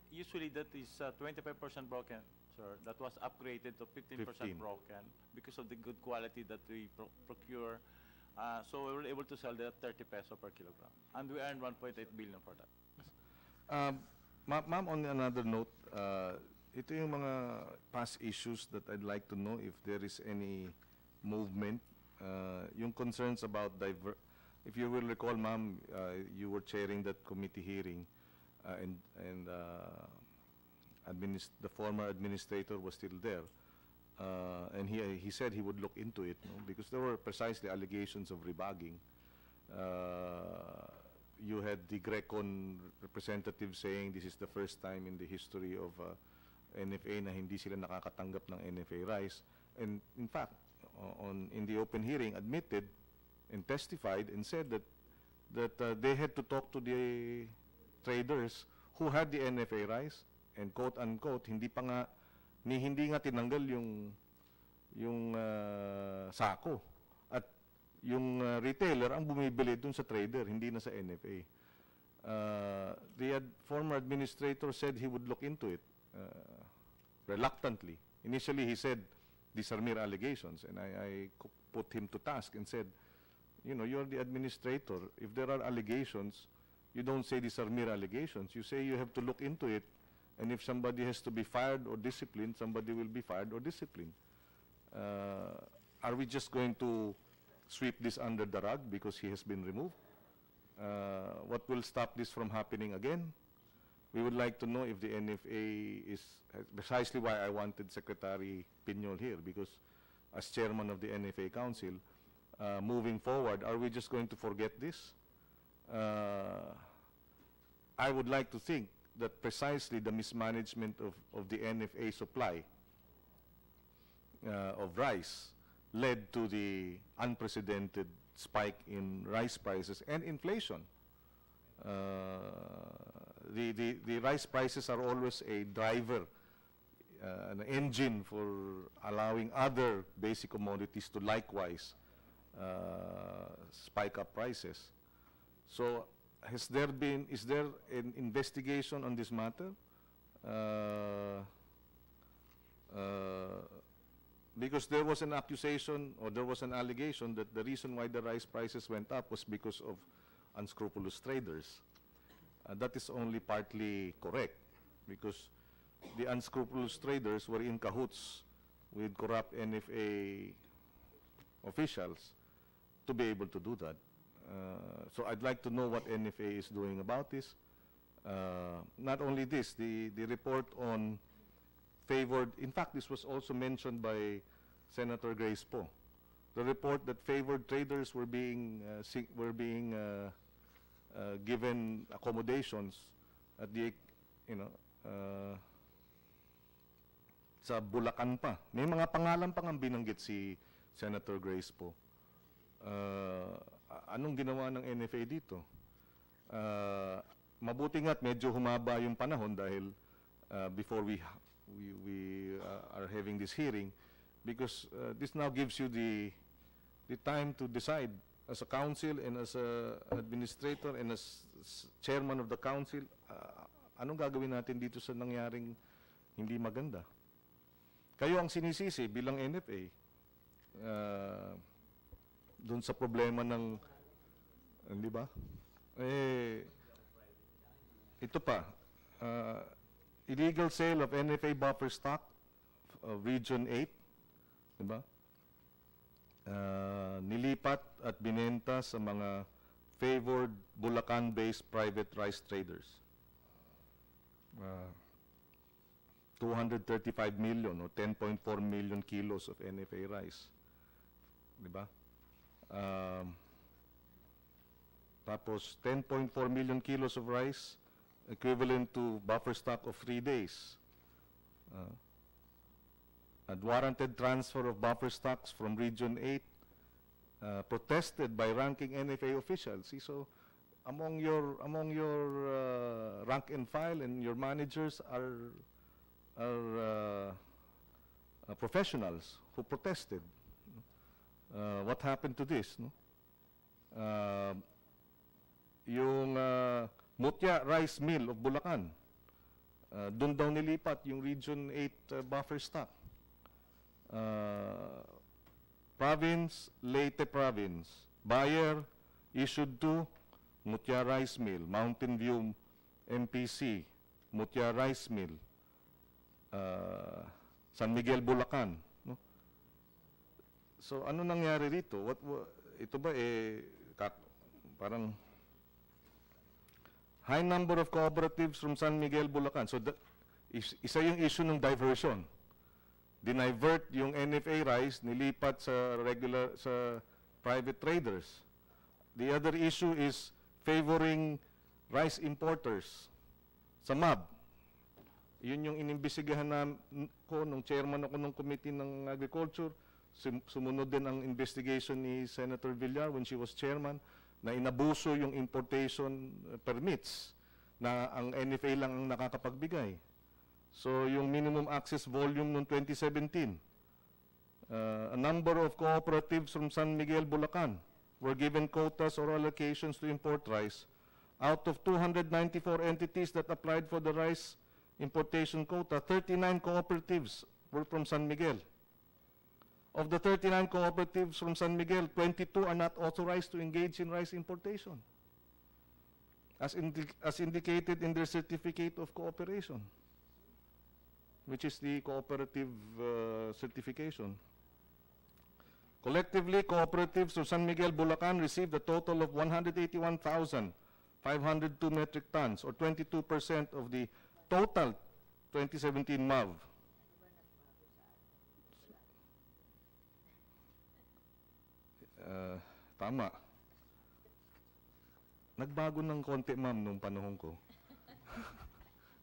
Usually that is 25% broken, sir. That was upgraded to 15% 15. broken because of the good quality that we procure. So we were able to sell that at 30 peso per kilogram. And we earned 1.8 billion for that. Ma'am, on another note, ito yung mga past issues that I'd like to know if there is any movement. Yung concerns about if you will recall, ma'am, you were chairing that committee hearing, and the former administrator was still there, and he said he would look into it, no? Because there were precisely allegations of rebagging. You had the Grecon representative saying this is the first time in the history of NFA na hindi sila nakakatanggap ng NFA rice, and in fact, in the open hearing, admitted and testified and said that they had to talk to the traders who had the NFA rice, and quote unquote hindi nga tinanggal yung sako, at yung retailer ang bumibili dun sa trader, hindi na sa NFA. The former administrator said he would look into it reluctantly. Initially he said these are mere allegations, and I put him to task and said, you know, you're the administrator. If there are allegations, you don't say these are mere allegations. You say you have to look into it, and if somebody has to be fired or disciplined, somebody will be fired or disciplined. Are we just going to sweep this under the rug because he has been removed? What will stop this from happening again? We would like to know if the NFA is precisely why I wanted Secretary Piñol here, because as chairman of the NFA Council, moving forward, are we just going to forget this? I would like to think that precisely the mismanagement of the NFA supply of rice led to the unprecedented spike in rice prices and inflation. The rice prices are always a driver, an engine for allowing other basic commodities to likewise spike up prices. So is there an investigation on this matter? Because there was an accusation or there was an allegation that the reason why the rice prices went up was because of unscrupulous traders. That is only partly correct, because the unscrupulous traders were in cahoots with corrupt NFA officials to be able to do that. So I'd like to know what NFA is doing about this. Not only this, the report on favored, in fact, this was also mentioned by Senator Grace Poe. The report that favored traders were being given accommodations at the, sa Bulacan pa. May mga pangalan pang ang binanggit si Senator Grace Poe. Anong ginawa ng NFA dito? Mabuti nga't medyo humaba yung panahon dahil before we are having this hearing, because this now gives you the time to decide as a council and as a administrator and as chairman of the council, anong gagawin natin dito sa nangyaring hindi maganda. Kayo ang sinisisi bilang NFA doon sa problema ng, hindi ba? Ito pa, illegal sale of NFA buffer stock of Region 8, di ba? Nilipat at binenta sa mga favored Bulacan-based private rice traders. 235 million or 10.4 million kilos of NFA rice. Di ba? Tapos 10.4 million kilos of rice, equivalent to buffer stock of 3 days. Unwarranted transfer of buffer stocks from Region 8, protested by ranking NFA officials. See, so among your rank and file and your managers are professionals who protested. What happened to this? No? Yung Mutya Rice Mill of Bulacan, doon daw nilipat yung Region 8 buffer stock. Province, Leyte Province. Buyer issued to Mutya Rice Mill, Mountain View MPC, Mutya Rice Mill, San Miguel, Bulacan. No? So ano nangyari rito? Ito ba parang high number of cooperatives from San Miguel, Bulacan. So isa yung issue ng diversion. Dinivert yung NFA rice, nilipat sa private traders. The other issue is favoring rice importers sa MAB. Yun yung inimbestigahan ko nung chairman ako ng Committee ng Agriculture. Sumunod din ang investigation ni Senator Villar when she was chairman, na inabuso yung importation permits na ang NFA lang ang nakakapagbigay. So yung minimum access volume noong 2017, a number of cooperatives from San Miguel, Bulacan were given quotas or allocations to import rice. Out of 294 entities that applied for the rice importation quota, 39 cooperatives were from San Miguel. Of the 39 cooperatives from San Miguel, 22 are not authorized to engage in rice importation, as indicated in their certificate of cooperation, which is the cooperative certification. Collectively, cooperatives of San Miguel, Bulacan received a total of 181,502 metric tons, or 22% of the total 2017 MAV. Tama. Nagbago ng konti, ma'am, nung panahon ko.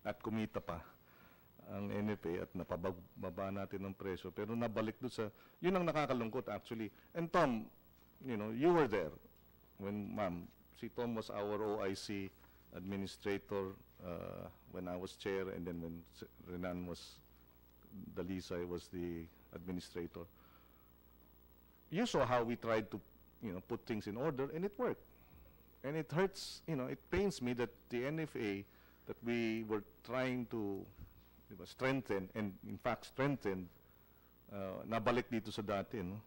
At kumita pa ang NFA at napababa natin ng presyo. Pero nabalik doon sa, yun ang nakakalungkot actually. And Tom, you were there when, ma'am, si Tom was our OIC administrator when I was chair, and then when Renan was, Dalisay was the administrator. You saw how we tried to, put things in order, and it worked. And it hurts, it pains me that the NFA that we were trying to di ba? Strengthened, and in fact strengthened, nabalik dito sa dati, no?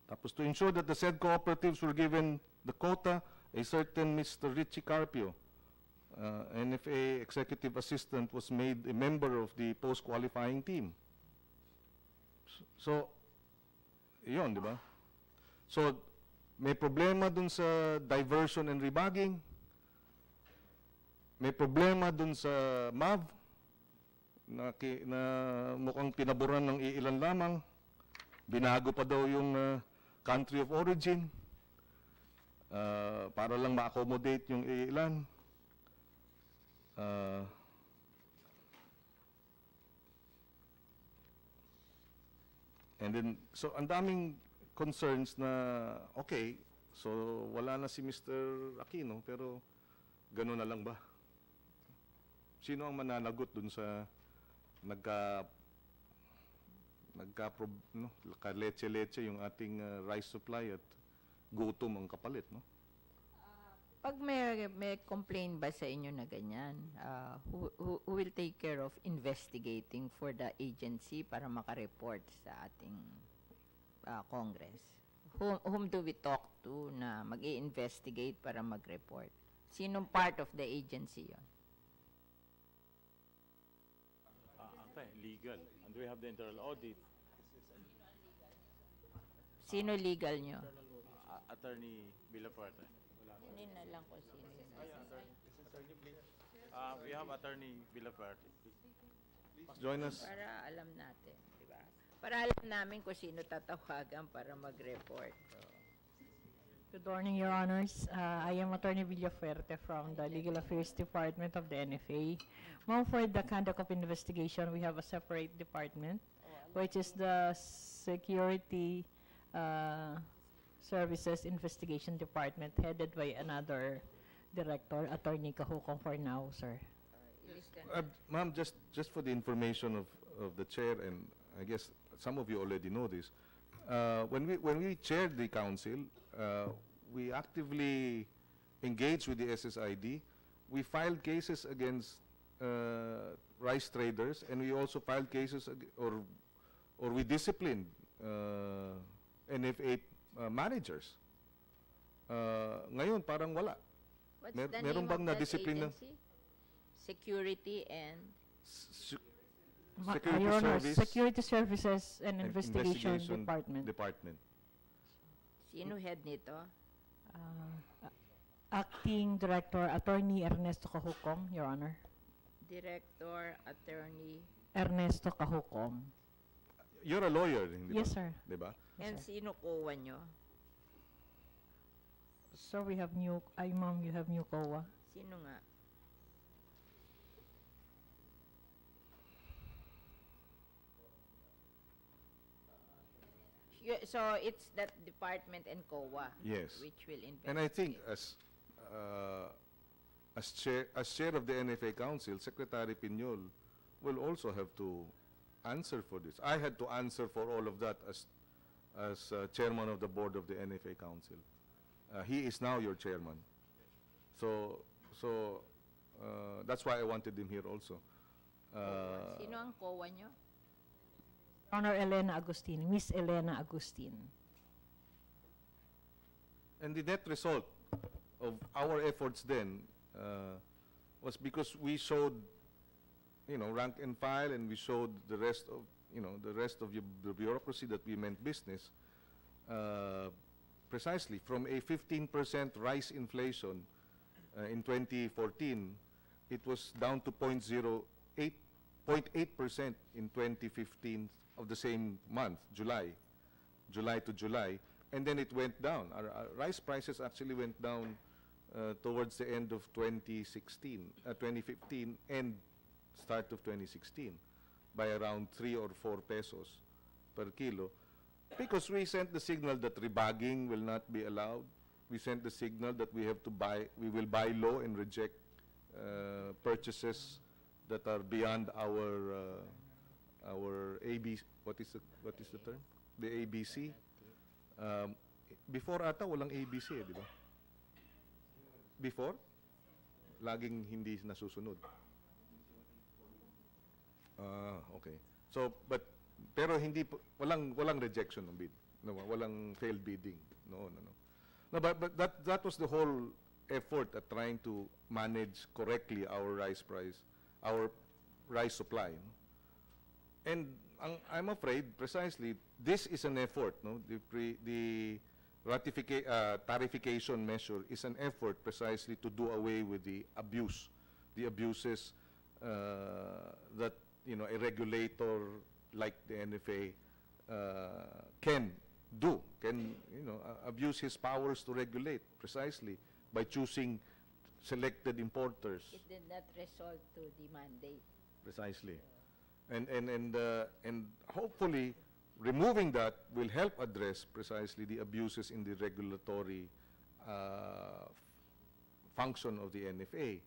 Tapos to ensure that the said cooperatives were given the quota, a certain Mr. Richie Carpio, NFA executive assistant, was made a member of the post-qualifying team. So, yun, di ba? So, may problema dun sa diversion and rebagging. May problema dun sa MAV na mukhang pinaboran ng iilan lamang. Binago pa daw yung country of origin para lang ma-accommodate yung iilan. And then, so ang daming concerns na, okay, so wala na si Mr. Aquino, pero gano'n na lang ba? Sino ang mananagot dun sa kaletse-letse yung ating rice supply at gutom ang kapalit, no? Pag may complaint ba sa inyo na ganyan, who will take care of investigating for the agency para makareport sa ating Congress? Whom do we talk to na mag-i-investigate para mag-report? Sinong part of the agency yon? Legal. And we have the internal audit. Sino legal nyo? Attorney Villafuerte. Hindi na lang ko sino. We have Attorney Villafuerte. Join us. Para alam natin, di ba? Para alam namin kung sino tatawagan para mag-report. Good morning, Your Honors. I am Attorney Villafuerte from the Legal Affairs Department of the NFA. Now, for the conduct of investigation, we have a separate department, which is the Security Services Investigation Department, headed by another director, Attorney Kahukong, for now, sir. Ma'am, just for the information of the chair, and I guess some of you already know this, when we chaired the council, we actively engaged with the SSID. We filed cases against rice traders, and we also filed cases or we disciplined NFA managers. Ngayon parang wala. What's the meron name bang of that na-discipline na? agency? Security and... Security Your Honors, Service Security Services and Investigation Department. Sino head nito? Acting Director, Attorney Ernesto Kahukong, Your Honor. Director, Attorney, Ernesto Kahukong. You're a lawyer, hindi ba? Yes, sir. Diba? and sino kuha nyo? Sir, we have new, ma'am, you have new COA. Sino nga? So it's that department and COA Yes. which will investigate. And I think as chair of the NFA Council, Secretary Piñol will also have to answer for this. I had to answer for all of that as chairman of the board of the NFA Council. He is now your chairman. So that's why I wanted him here also. Sino ang COA nyo? Honor Elena Agustin, Miss Elena Agustin. And the net result of our efforts then was because we showed, rank and file, and we showed the rest of, the bureaucracy that we meant business. Precisely from a 15% rice inflation in 2014, it was down to 0.8% in 2015 of the same month, July to July, and then it went down. Our rice prices actually went down towards the end of 2015 and start of 2016 by around 3 or 4 pesos per kilo, because we sent the signal that rebagging will not be allowed. We sent the signal that we will buy low and reject purchases that are beyond our ABC. What is the term? The ABC. Before ata walang ABC, di ba? Before, laging hindi nasusunod. Okay. So, pero hindi walang rejection ng bid. No, walang failed bidding. No. No, but that was the whole effort at trying to manage correctly our rice price, our rice supply. No? And I'm afraid precisely this is an effort, no? The tariffication measure is an effort precisely to do away with the abuses that a regulator like the NFA can abuse his powers to regulate precisely by choosing selected importers. It did not result to the mandate. Precisely. And hopefully removing that will help address precisely the abuses in the regulatory function of the NFA.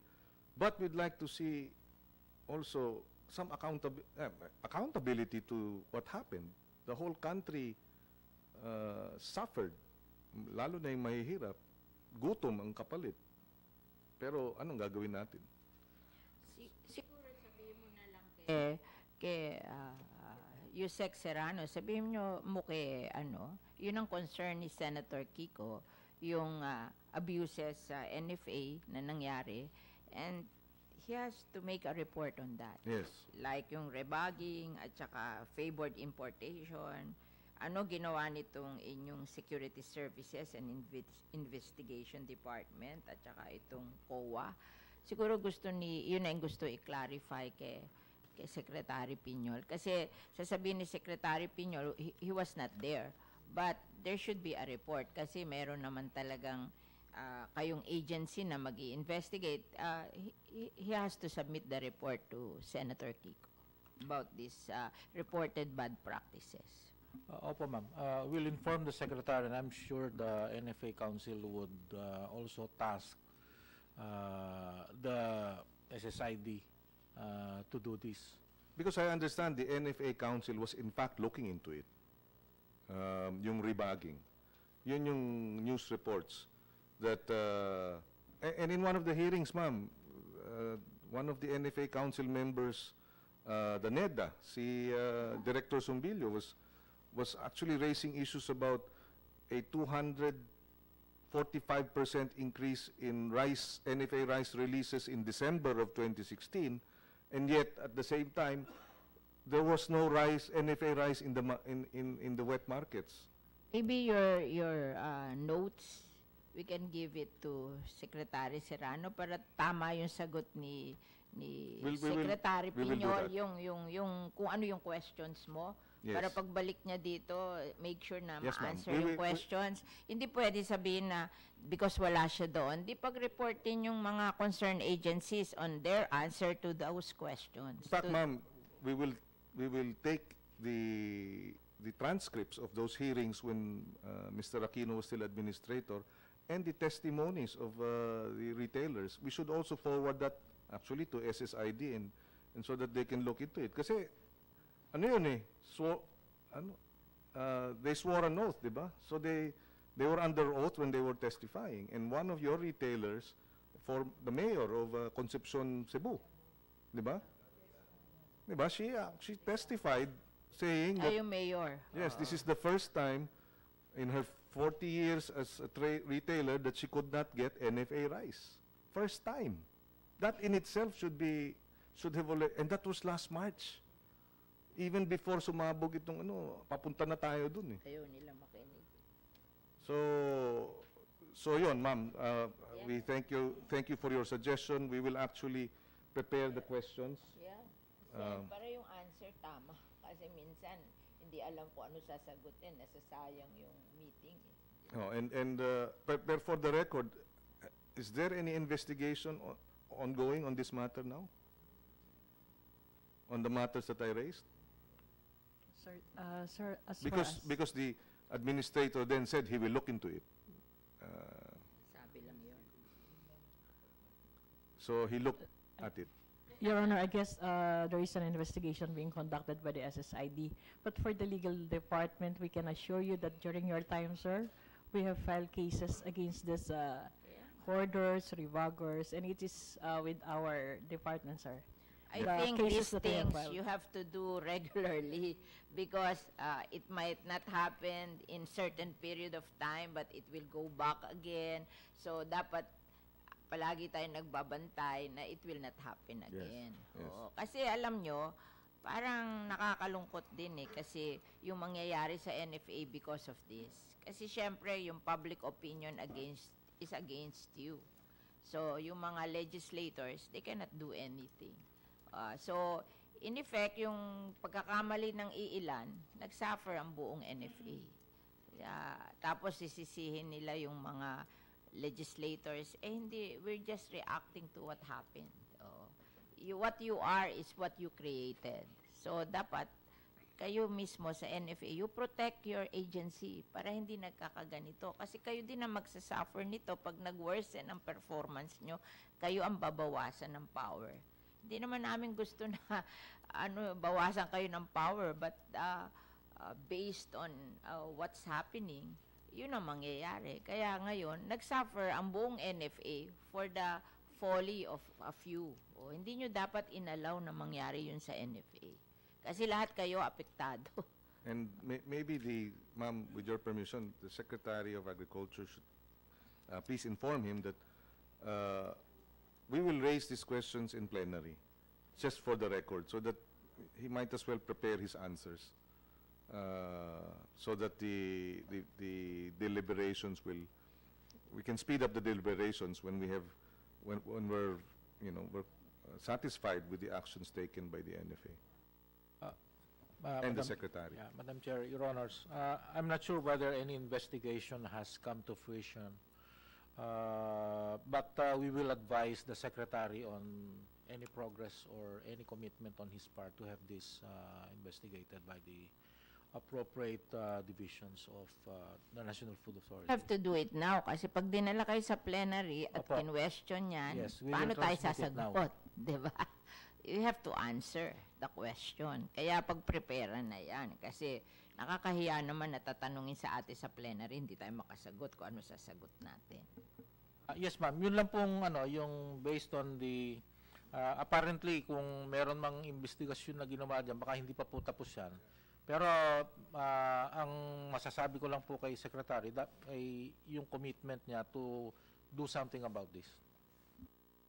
But we'd like to see also some accountability to what happened. The whole country suffered, lalo na yung mahihirap. Gutom ang kapalit. Pero anong gagawin natin? Siguro sabihin mo na lang kay Yusek Serrano, sabihin mo kay yun ang concern ni Senator Kiko, yung abuses sa NFA na nangyari, and he has to make a report on that. Yes. Like yung rebagging at saka favored importation. Ano ginawa nitong inyong Security Services and Investigation Department at saka itong COA? Siguro yun ang gusto i-clarify kay Secretary Piñol. Kasi sasabihin ni Secretary Piñol, he was not there. But there should be a report kasi meron naman talagang kayong agency na mag-i-investigate. He has to submit the report to Senator Kiko about these reported bad practices. Opo, ma'am. We'll inform the Secretary, and I'm sure the NFA Council would also task the SSID to do this. Because I understand the NFA Council was in fact looking into it. Yung rebagging. Yun yung news reports that, and in one of the hearings, ma'am, one of the NFA Council members, the NEDA, si Director Zumbilio, was actually raising issues about a 245% increase in NFA rice releases in December of 2016, and yet at the same time there was no NFA rice in the wet markets. Maybe your notes, we can give it to Secretary Serrano para tama yung sagot ni Secretary Piñol, yung kung ano yung questions mo. Yes. Para pagbalik niya dito, make sure na Yes, ma'am. ma-answer yung questions. Hindi pwede sabihin na because wala siya doon, di pag-report din yung mga concerned agencies on their answer to those questions. In fact, ma'am, we will take the transcripts of those hearings when Mr. Aquino was still administrator and the testimonies of the retailers. We should also forward that actually to SSID and so that they can look into it. Kasi ano yun eh, they swore an oath, di ba? So they were under oath when they were testifying. And one of your retailers, for the mayor of Concepcion, Cebu, di ba? Di ba? She testified saying that, yung mayor. yes, this is the first time in her 40 years as a retailer that she could not get NFA rice. First time. That in itself should have already, and that was last March. Even before sumabog itong papunta na tayo dun eh. Ayaw nila makinig. So yun, ma'am, we thank you for your suggestion. We will actually prepare the questions. Yeah. Para yung answer tama. Kasi minsan, hindi alam kung ano sasagutin. Nasasayang yung meeting eh. Oh, and but for the record, is there any investigation ongoing on this matter now? On the matters that I raised? Sir, Because the administrator then said he will look into it. Sabi lang yun. So he looked at it. Your Honor, I guess there is an investigation being conducted by the SSID. But for the legal department, we can assure you that during your time, sir, we have filed cases against this hoarders, rebaggers, and it is with our department, sir. I the think cases these that we have things filed. you have to do regularly because it might not happen in certain period of time but it will go back again. So dapat palagi tayo nagbabantay na it will not happen again. yes. Oo. Kasi alam nyo, parang nakakalungkot din kasi yung mangyayari sa NFA because of this. Kasi syempre yung public opinion is against you. So yung mga legislators, they cannot do anything. So in effect, yung pagkakamali ng iilan, nagsuffer ang buong NFA. Tapos sisisihin nila yung mga legislators, hindi, we're just reacting to what happened. What you are is what you created. So dapat kayo mismo sa NFA, you protect your agency para hindi nagkakaganito. Kasi kayo din ang magsasuffer nito pag nag-worsen ang performance nyo, kayo ang babawasan ng power. Hindi naman namin gusto na bawasan kayo ng power, but based on what's happening, yun ang mangyayari. Kaya ngayon, nagsuffer ang buong NFA for the folly of a few. Hindi nyo dapat inalaw na mangyari yun sa NFA. Kasi lahat kayo apektado. And maybe ma'am, with your permission, the Secretary of Agriculture should please inform him that we will raise these questions in plenary, just for the record, so that he might as well prepare his answers, so that the deliberations we can speed up the deliberations when we're satisfied with the actions taken by the NFA and the Secretary. Yeah, Madam Chair, Your Honors, I'm not sure whether any investigation has come to fruition, but we will advise the Secretary on any progress or any commitment on his part to have this investigated by the appropriate divisions of the National Food Authority. You have to do it now kasi pag dinala kayo sa plenary at Opo. kinwestiyon yan, Yes, we paano will tayo transmit it now. sasagot? Diba? You have to answer the question. Kaya pag-prepare na yan. Kasi nakakahiya naman natatanungin sa atin sa plenary, hindi tayo makasagot kung ano sasagot natin. Yes, ma'am. Yun lang pong yung based on the apparently kung meron mang investigasyon na ginawa dyan, baka hindi pa po tapos yan. Pero ang masasabi ko lang po kay Secretary ay yung commitment niya to do something about this.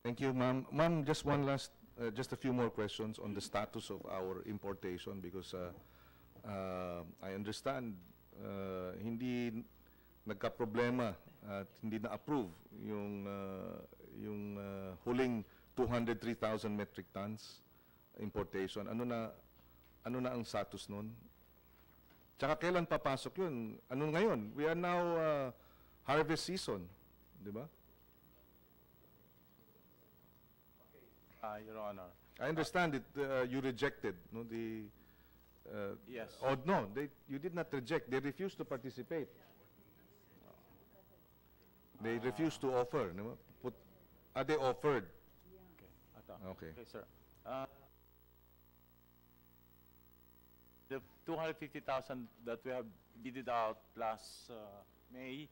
Thank you, ma'am. Ma'am, just one last, just a few more questions on the status of our importation because I understand hindi nagka-problema at hindi na-approve yung huling 203,000 metric tons importation. Ano na ang status nun? Tsaka kailan papasok yun? Ano ngayon? We are now harvest season, di ba? Your Honor. I understand it. You rejected, no? Yes. Oh no, you did not reject. They refused to participate. They refused to offer. No? They offered. Okay. Ito. Okay. Okay, sir. The 250,000 that we have bidded out last May,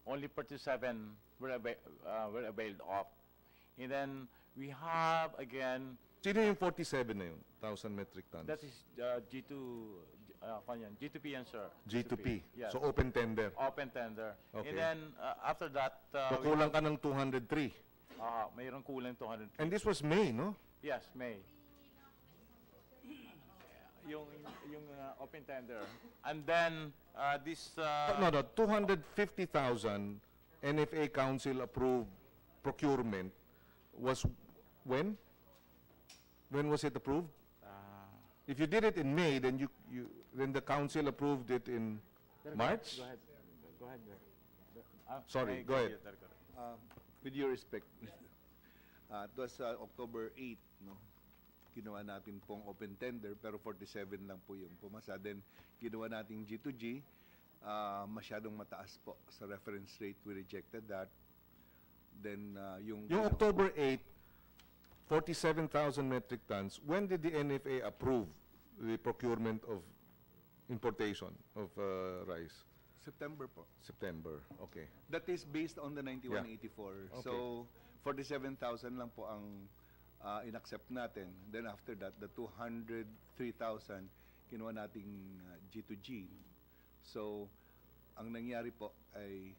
only 47 were availed of. And then we have again. Sino yung 47 na yun? 1,000 metric tons. That is G2, G2P yan, sir. G2P. Yes. So open tender. Open tender. Okay. And then after that, So kulang ka ng 203. mayroong kulang 200. And this was May, no? Yes, May. Yung open tender. And then this No, 250,000 NFA Council approved procurement was when? When was it approved? If you did it in May, then then the council approved it in March? Go ahead. Go ahead. Sorry, go ahead. With your respect, it was October 8, no? Ginawa natin pong open tender, pero 47 lang po yung pumasa. Then, ginawa natin G2G, masyadong mataas po sa reference rate. We rejected that. Then, yung October 8, 47,000 metric tons, when did the NFA approve the procurement of importation of rice? September po. September, okay. That is based on the 9184. Okay. So, 47,000 lang po ang inaccept natin. Then after that, the 203,000, kinuha nating G2G. So, ang nangyari po ay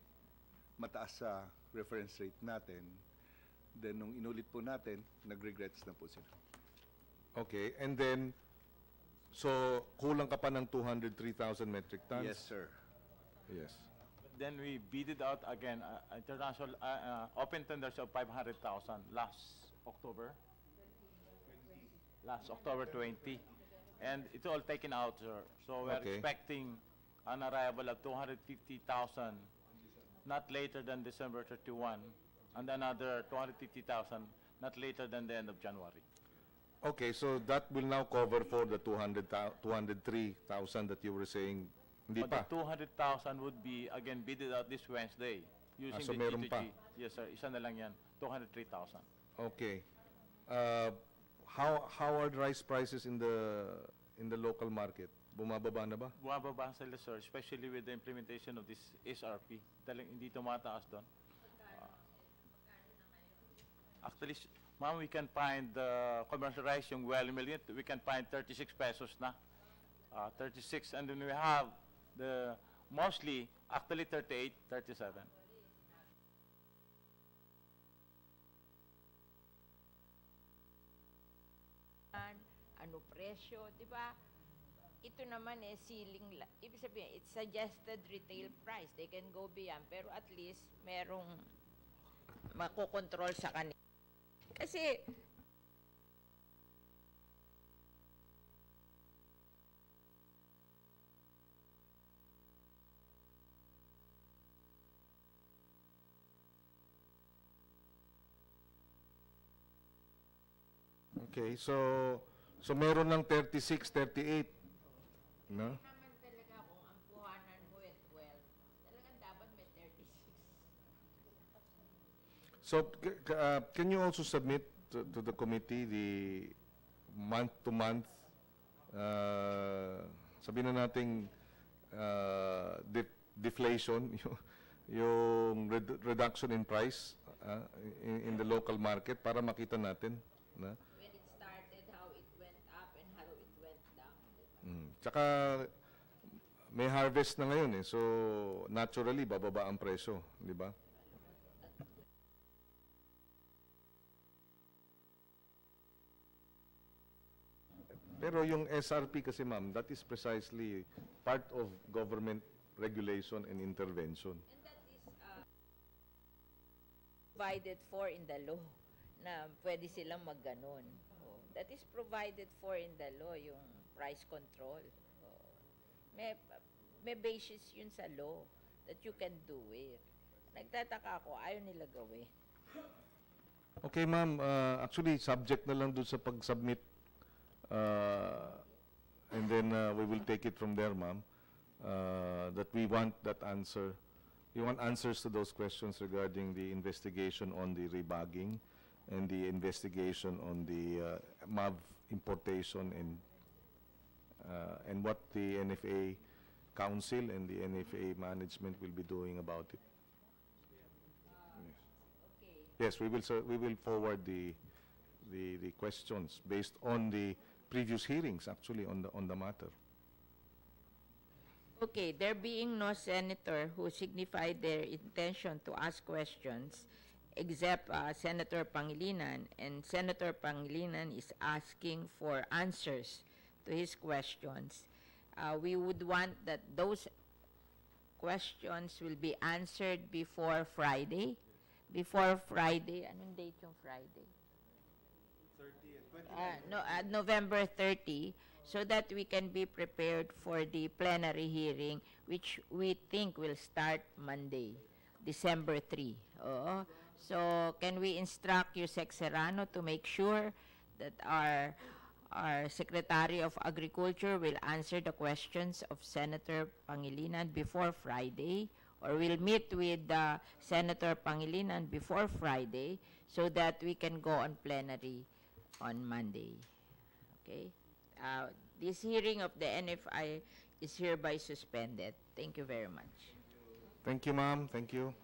mataas sa reference rate natin. Then, nung inulit po natin, nag-regrets na po sila. Okay, and then, so kulang ka pa ng 203,000 metric tons? Yes, sir. Yes. Then we bid it out again, international open tenders of 500,000 last October. Last October 20. And it's all taken out, sir. So we're Okay. expecting an arrival of 250,000 not later than December 31, and another 250,000 not later than the end of January. Okay, so that will now cover for the 203,000 that you were saying, hindi But pa? the 200,000 would be again bidded out this Wednesday using so the meron G2G. pa? Yes, sir. Isa na lang yan. 203,000. Okay. How are rice prices in the local market? Bumababa na ba? Bumababa sila, sir, especially with the implementation of this SRP. Hindi tumataas doon. Actually, ma'am, we can find the commercial rice, yung well milled, we can find 36 pesos na. 36, and then we have the mostly, actually 38, 37. Ano presyo, di ba? Ito naman ceiling, ibig sabihin, it's suggested retail price. They can go beyond, pero at least merong makokontrol sa kanila. Kasi, Okay, so meron ng 36, 38. No? naman talaga kung ang kuhanan mo at 12, talagang dapat may 36. So, can you also submit to the committee the month-to-month, sabihin na nating deflation, yung reduction in price in the local market para makita natin na? When it started, how it went up and how it went down. Tsaka may harvest na ngayon so naturally bababa ang presyo, di ba? Pero yung SRP kasi ma'am, that is precisely part of government regulation and intervention. And that is provided for in the law na pwede silang magganon. Oh, that is provided for in the law, yung price control. Oh, may basis yun sa law that you can do it. Nagtataka ako, ayaw nila gawin. Okay ma'am, actually subject na lang dun sa pag-submit and then we will take it from there ma'am. That we want that answer. We want answers to those questions regarding the investigation on the rebagging and the investigation on the MAV importation and what the NFA Council and the NFA management will be doing about it. Yes, we will forward the questions based on the previous hearings actually on the matter. Okay, there being no senator who signified their intention to ask questions, except Senator Pangilinan, and Senator Pangilinan is asking for answers to his questions. We would want that those questions will be answered before Friday. Before Friday, anong date yung Friday? 30 and 20. November 30, so that we can be prepared for the plenary hearing, which we think will start Monday, December 3. Oo. So, can we instruct Yusek Serrano to make sure that our Secretary of Agriculture will answer the questions of Senator Pangilinan before Friday, or we'll meet with Senator Pangilinan before Friday so that we can go on plenary on Monday. Okay? This hearing of the NFI is hereby suspended. Thank you very much. Thank you ma'am, thank you.